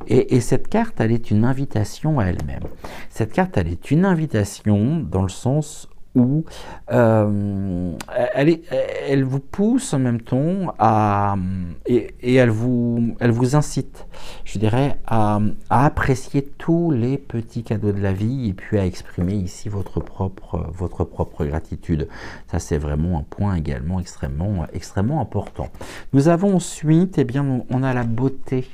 Et cette carte, elle est une invitation à elle-même. Cette carte, elle est une invitation dans le sens où elle vous pousse en même temps et elle vous incite, je dirais, à apprécier tous les petits cadeaux de la vie et puis à exprimer ici votre propre gratitude. Ça, c'est vraiment un point également extrêmement important. Nous avons ensuite, eh bien, on a la beauté.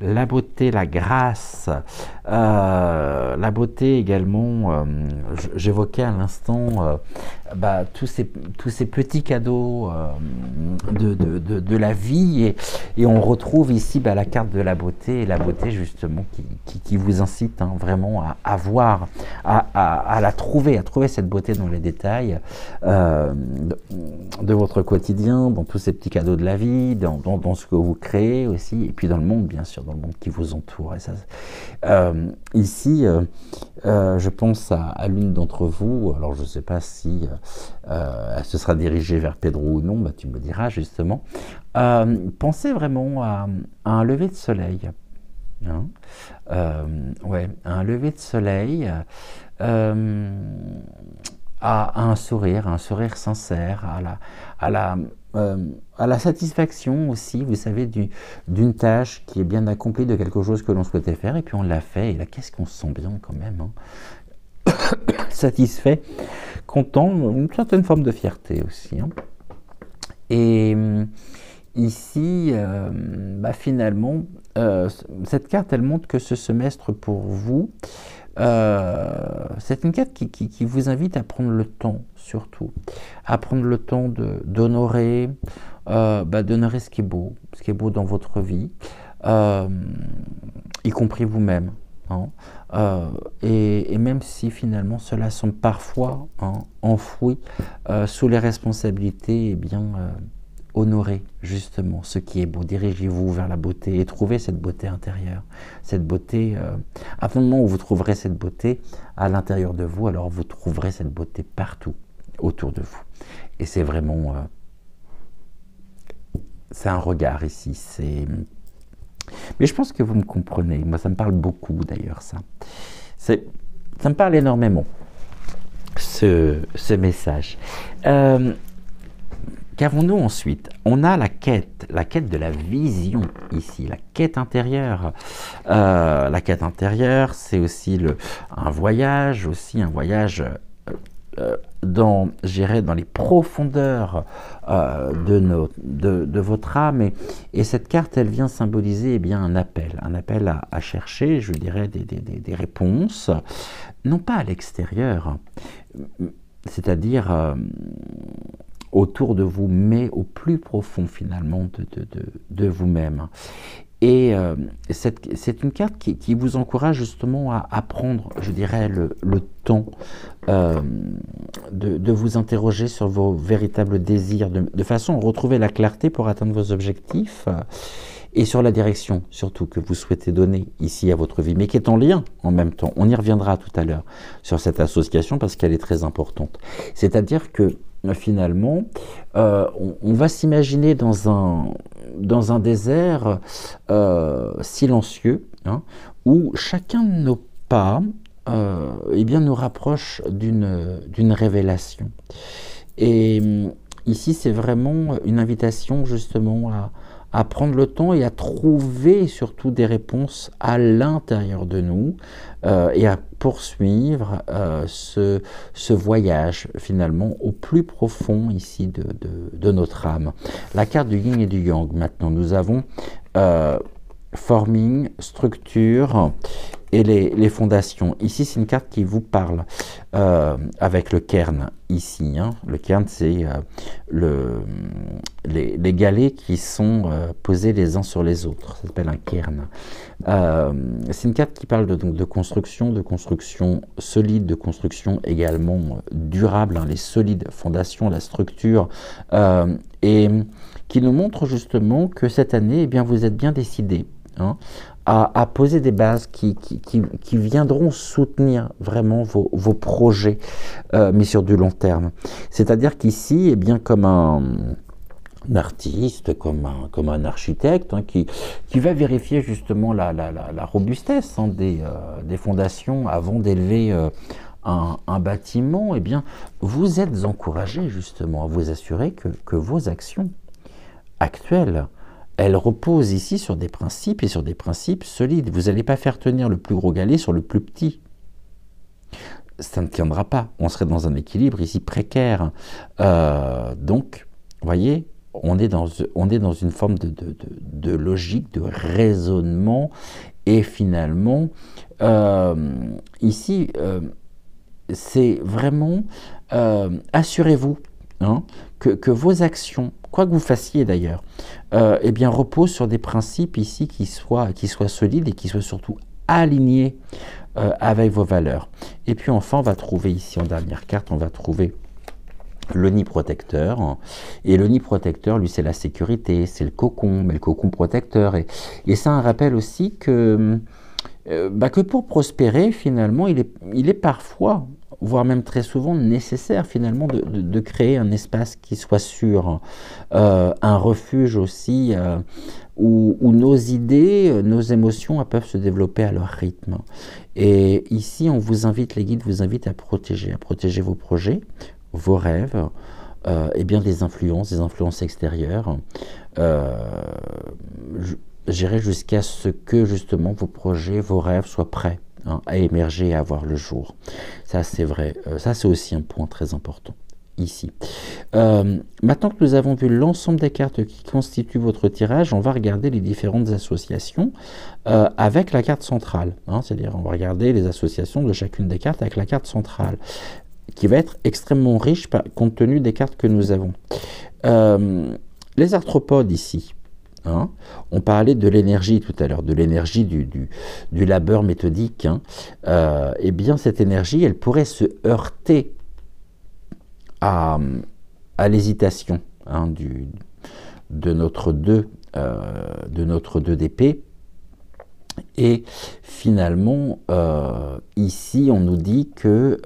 La beauté, la grâce, la beauté également, j'évoquais à l'instant tous ces petits cadeaux de la vie et on retrouve ici la carte de la beauté, et la beauté justement qui vous incite vraiment à voir, à la trouver, à trouver cette beauté dans les détails de votre quotidien, dans tous ces petits cadeaux de la vie, dans ce que vous créez aussi, et puis dans le monde bien sûr, dans le monde qui vous entoure. Et ça, ici, je pense à l'une d'entre vous, alors je ne sais pas si elle se sera dirigée vers Pedro ou non, tu me diras justement. Pensez vraiment à un lever de soleil. Hein, ouais, un lever de soleil, à un sourire sincère, à la satisfaction aussi, vous savez, d'une tâche qui est bien accomplie, de quelque chose que l'on souhaitait faire, et puis on l'a fait, et là, qu'est-ce qu'on se sent bien quand même, hein. Satisfait, content, une certaine forme de fierté aussi, hein. Et ici, finalement, cette carte, elle montre que ce semestre pour vous, c'est une carte qui vous invite à prendre le temps, surtout, à prendre le temps d'honorer ce qui est beau dans votre vie, y compris vous-même. Hein, et même si finalement cela semble parfois enfoui sous les responsabilités, eh bien, honorez justement ce qui est beau, dirigez-vous vers la beauté et trouvez cette beauté intérieure. Cette beauté, à un moment où vous trouverez cette beauté à l'intérieur de vous, alors vous trouverez cette beauté partout autour de vous. Et c'est vraiment, c'est un regard ici, mais je pense que vous me comprenez, moi ça me parle beaucoup d'ailleurs ça. Ça me parle énormément, ce message. Qu'avons-nous ensuite? On a la quête de la vision ici, la quête intérieure. La quête intérieure, c'est aussi un voyage dans les profondeurs de votre âme. Et cette carte, elle vient symboliser un appel à chercher, je dirais, des réponses, non pas à l'extérieur, c'est-à-dire autour de vous, mais au plus profond finalement de vous-même. Et c'est une carte qui vous encourage justement à prendre, je dirais, le temps de vous interroger sur vos véritables désirs, de façon à retrouver la clarté pour atteindre vos objectifs, et sur la direction surtout que vous souhaitez donner ici à votre vie, mais qui est en lien en même temps. On y reviendra tout à l'heure sur cette association parce qu'elle est très importante. C'est-à-dire que finalement, on va s'imaginer dans un désert silencieux, hein, où chacun de nos pas nous rapproche d'une révélation. Et ici, c'est vraiment une invitation justement à prendre le temps et à trouver surtout des réponses à l'intérieur de nous et à poursuivre ce voyage finalement au plus profond ici de notre âme. La carte du yin et du yang. Maintenant, nous avons forming, structure et les fondations. Ici, c'est une carte qui vous parle avec le cairn ici. Hein. Le cairn, c'est les galets qui sont posés les uns sur les autres. Ça s'appelle un cairn. C'est une carte qui parle de construction solide, de construction également durable, hein, les solides fondations, la structure, et qui nous montre justement que cette année, eh bien, vous êtes bien décidé hein, à poser des bases qui viendront soutenir vraiment vos projets, mais sur du long terme. C'est-à-dire qu'ici, eh bien, comme un artiste, comme un architecte, hein, qui va vérifier justement la robustesse, hein, des fondations avant d'élever un bâtiment, eh bien, vous êtes encouragé justement à vous assurer que vos actions actuelles, elles reposent ici sur des principes et sur des principes solides. Vous n'allez pas faire tenir le plus gros galet sur le plus petit. Ça ne tiendra pas. On serait dans un équilibre ici précaire. Donc, vous voyez, on est dans une forme de logique, de raisonnement. Et finalement, ici, c'est vraiment, assurez-vous, hein, que vos actions, quoi que vous fassiez d'ailleurs, eh bien, reposent sur des principes ici qui soient solides et qui soient surtout alignés avec vos valeurs. Et puis enfin, on va trouver ici en dernière carte, on va trouver le nid protecteur. Et le nid protecteur, lui, c'est la sécurité, c'est le cocon, mais le cocon protecteur. Et ça, un rappel aussi que pour prospérer, finalement, il est parfois, voire même très souvent, nécessaire finalement de créer un espace qui soit sûr, un refuge aussi, où nos idées, nos émotions peuvent se développer à leur rythme. Et ici, on vous invite, les guides vous invitent à protéger vos projets, vos rêves, et bien des influences extérieures. J'irai jusqu'à ce que justement vos projets, vos rêves soient prêts, hein, à émerger et à voir le jour. Ça, c'est vrai. Ça, c'est aussi un point très important ici. Maintenant que nous avons vu l'ensemble des cartes qui constituent votre tirage, on va regarder les différentes associations avec la carte centrale. Hein, c'est-à-dire, on va regarder les associations de chacune des cartes avec la carte centrale, qui va être extrêmement riche compte tenu des cartes que nous avons. Les arthropodes ici, hein, on parlait de l'énergie tout à l'heure, de l'énergie du labeur méthodique. Hein. Eh bien, cette énergie, elle pourrait se heurter à l'hésitation, hein, de notre 2 d'épée. Et finalement, ici, on nous dit que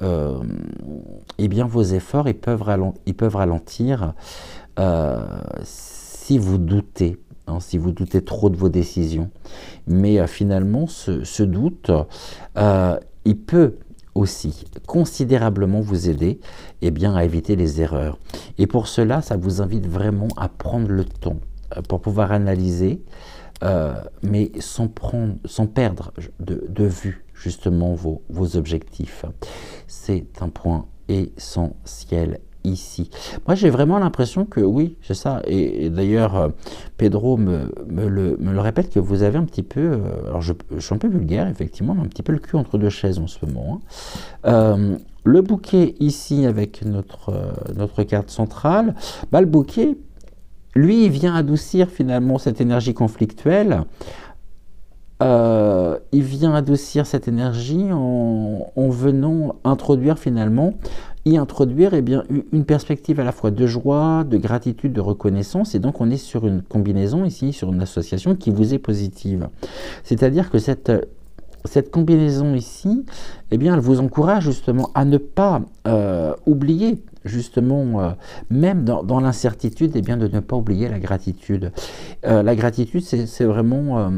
eh bien, vos efforts, ils peuvent ralentir si vous doutez. Hein, si vous doutez trop de vos décisions. Mais finalement, ce doute, il peut aussi considérablement vous aider, eh bien, à éviter les erreurs. Et pour cela, ça vous invite vraiment à prendre le temps pour pouvoir analyser, mais sans perdre de vue justement vos objectifs. C'est un point essentiel ici. Moi, j'ai vraiment l'impression que oui, c'est ça. Et d'ailleurs, Pedro me le répète, que vous avez un petit peu, alors je suis un peu vulgaire, effectivement, mais un petit peu le cul entre deux chaises en ce moment. Hein. Le bouquet ici, avec notre carte centrale, le bouquet, lui, il vient adoucir finalement cette énergie conflictuelle. Il vient adoucir cette énergie en venant introduire finalement, eh bien, une perspective à la fois de joie, de gratitude, de reconnaissance, et donc on est sur une combinaison ici, sur une association qui vous est positive. C'est-à-dire que cette combinaison ici, eh bien, elle vous encourage justement à ne pas oublier, justement, même dans l'incertitude, eh bien, de ne pas oublier la gratitude. La gratitude, c'est vraiment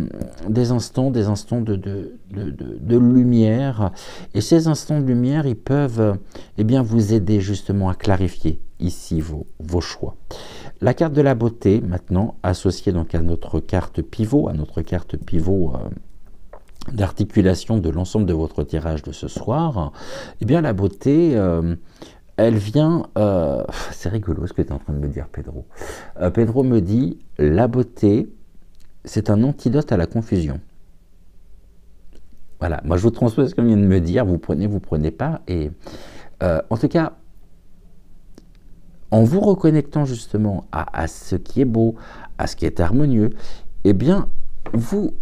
des instants de lumière. Et ces instants de lumière, ils peuvent eh bien, vous aider justement à clarifier ici vos choix. La carte de la beauté, maintenant, associée donc à notre carte pivot, d'articulation de l'ensemble de votre tirage de ce soir, eh bien, la beauté, elle vient... c'est rigolo ce que tu es en train de me dire, Pedro. Pedro me dit, la beauté, c'est un antidote à la confusion. Voilà, moi je vous transpose ce qu'on vient de me dire, vous prenez pas. Et en tout cas, en vous reconnectant justement à ce qui est beau, à ce qui est harmonieux, eh bien, vous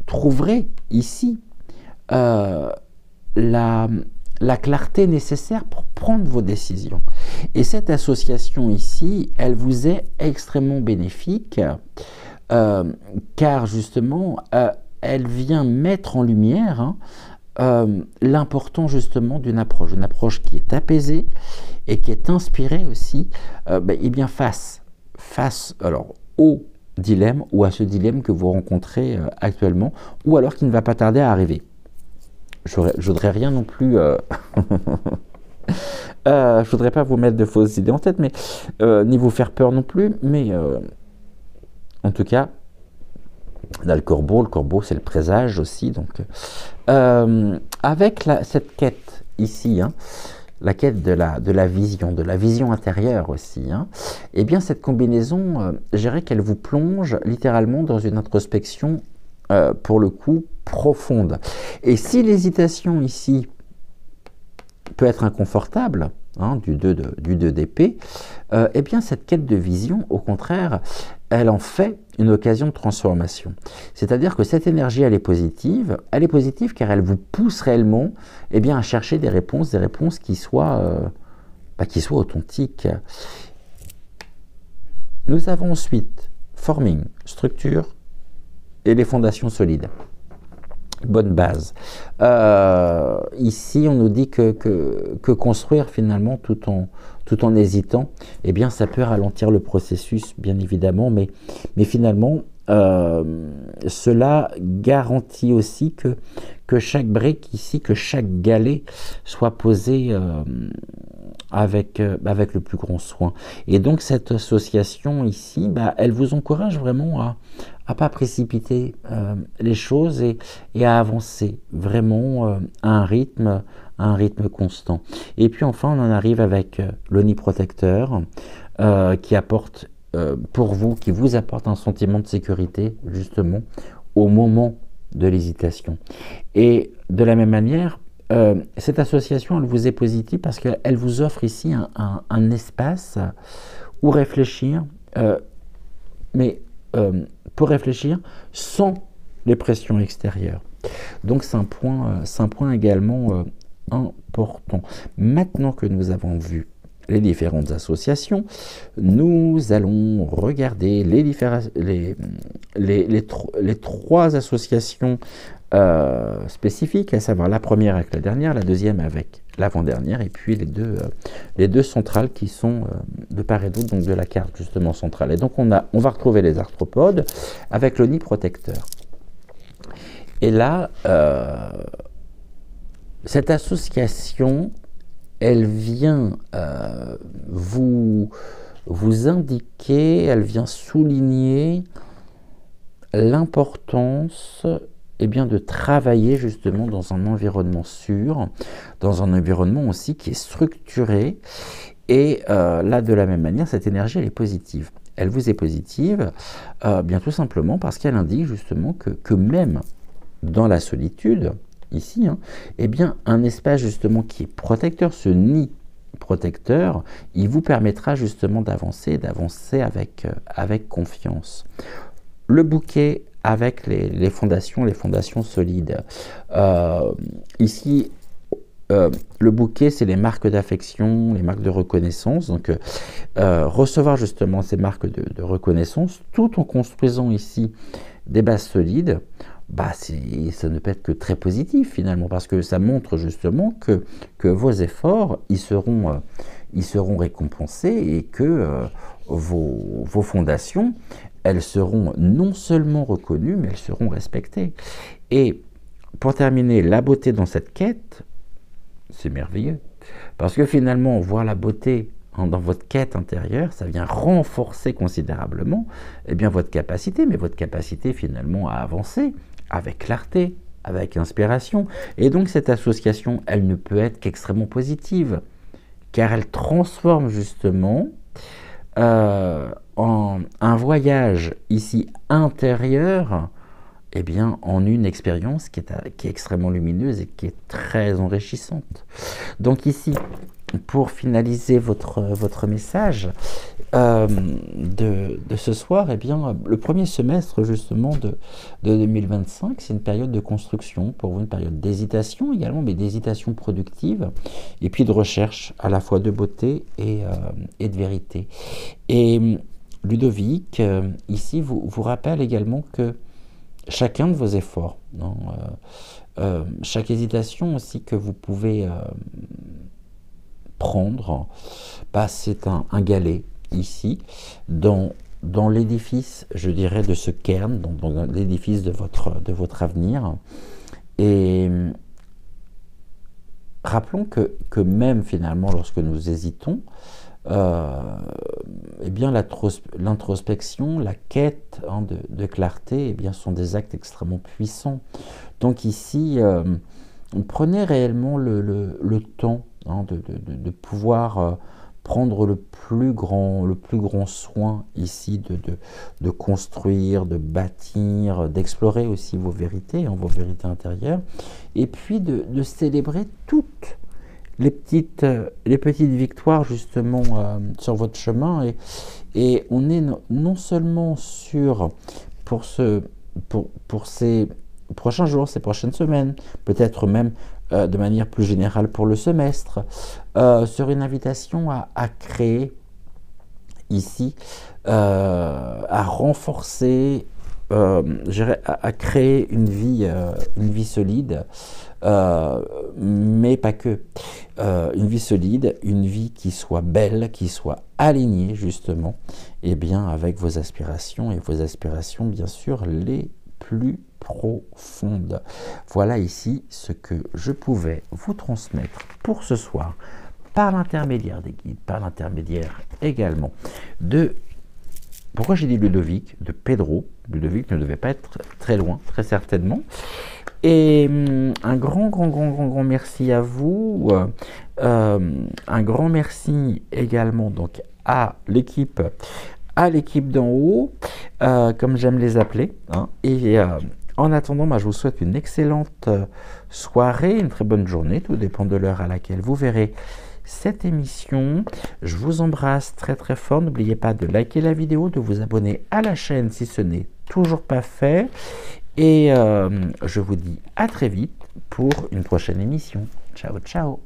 trouverez ici la clarté nécessaire pour prendre vos décisions. Et cette association ici, elle vous est extrêmement bénéfique car justement, elle vient mettre en lumière l'importance justement d'une approche qui est apaisée et qui est inspirée aussi et bien face alors, au dilemme ou à ce dilemme que vous rencontrez actuellement, ou alors qui ne va pas tarder à arriver. Je ne voudrais rien non plus... je voudrais pas vous mettre de fausses idées en tête, mais ni vous faire peur non plus, mais en tout cas, là, le corbeau c'est le présage aussi, donc avec cette quête ici, la quête de la vision intérieure aussi, et bien cette combinaison, je dirais qu'elle vous plonge littéralement dans une introspection, pour le coup, profonde. Et si l'hésitation ici peut être inconfortable, du 2 d'épée, eh bien cette quête de vision, au contraire, elle en fait une occasion de transformation. C'est-à-dire que cette énergie, elle est positive car elle vous pousse réellement à chercher des réponses qui soient authentiques. Nous avons ensuite forming, structure et les fondations solides. Bonne base. Ici, on nous dit que construire finalement tout en hésitant, eh bien, ça peut ralentir le processus, bien évidemment, mais finalement, cela garantit aussi que chaque brique ici, que chaque galet soit posé avec le plus grand soin. Et donc, cette association ici, elle vous encourage vraiment à pas précipiter les choses et à avancer vraiment à un rythme constant. Et puis enfin, on en arrive avec l'Oniprotecteur qui apporte qui vous apporte un sentiment de sécurité justement au moment de l'hésitation. Et de la même manière, cette association, elle vous est positive parce qu'elle vous offre ici un espace où réfléchir, pour réfléchir sans les pressions extérieures. Donc c'est un point également important. Maintenant que nous avons vu les différentes associations, nous allons regarder les trois associations spécifiques, à savoir la première avec la dernière, la deuxième avec l'avant-dernière, et puis les deux centrales qui sont de part et d'autre, donc de la carte justement centrale. Et donc on va retrouver les arthropodes avec l'Oniprotecteur. Et là, cette association, elle vient vous indiquer, elle vient souligner l'importance de travailler justement dans un environnement sûr, dans un environnement aussi qui est structuré. Et là, de la même manière, cette énergie, elle est positive. Elle vous est positive, bien tout simplement parce qu'elle indique justement que même dans la solitude, ici, un espace justement qui est protecteur, ce nid protecteur, il vous permettra justement d'avancer avec confiance. Le bouquet avec les fondations solides. Ici, le bouquet, c'est les marques d'affection, les marques de reconnaissance. Donc, recevoir justement ces marques de reconnaissance, tout en construisant ici des bases solides, ça ne peut être que très positif finalement, parce que ça montre justement que vos efforts, ils seront récompensés et que vos fondations, elles seront non seulement reconnues, mais elles seront respectées. Et pour terminer, la beauté dans cette quête, c'est merveilleux. Parce que finalement, voir la beauté dans votre quête intérieure, ça vient renforcer considérablement votre capacité, mais votre capacité finalement à avancer avec clarté, avec inspiration. Et donc cette association, elle ne peut être qu'extrêmement positive, car elle transforme justement en un voyage ici intérieur, en une expérience qui est extrêmement lumineuse et qui est très enrichissante. Donc ici, pour finaliser votre message de ce soir, le premier semestre justement de 2025, c'est une période de construction, pour vous une période d'hésitation également, mais d'hésitation productive, et puis de recherche à la fois de beauté et de vérité. Et Ludovic, ici, vous rappelle également que chacun de vos efforts, hein, chaque hésitation aussi que vous pouvez prendre, bah, c'est un galet ici, dans l'édifice, je dirais, de ce cairn, dans l'édifice de votre avenir. Et rappelons que même finalement, lorsque nous hésitons, eh bien l'introspection, la quête, hein, de clarté, eh bien, sont des actes extrêmement puissants. Donc ici, prenez réellement le temps, hein, de pouvoir prendre le plus grand soin ici de construire, de bâtir, d'explorer aussi vos vérités, hein, vos vérités intérieures, et puis de célébrer toutes les petites victoires justement sur votre chemin. Et on est non seulement sur, pour ces prochains jours, ces prochaines semaines, peut-être même de manière plus générale pour le semestre, sur une invitation à créer ici, à renforcer, à créer une vie solide, mais pas que. Une vie solide, une vie qui soit belle, qui soit alignée justement, et bien avec vos aspirations, et vos aspirations bien sûr les plus profondes. Voilà ici ce que je pouvais vous transmettre pour ce soir, par l'intermédiaire des guides, par l'intermédiaire également de... Pourquoi j'ai dit Ludovic? De Pedro. Ludovic ne devait pas être très loin, très certainement. Et un grand merci à vous. Un grand merci également donc à l'équipe d'en haut, comme j'aime les appeler, hein. Et en attendant, je vous souhaite une excellente soirée, une très bonne journée, tout dépend de l'heure à laquelle vous verrez cette émission. Je vous embrasse très fort. N'oubliez pas de liker la vidéo, de vous abonner à la chaîne si ce n'est toujours pas fait. Et je vous dis à très vite pour une prochaine émission. Ciao, ciao.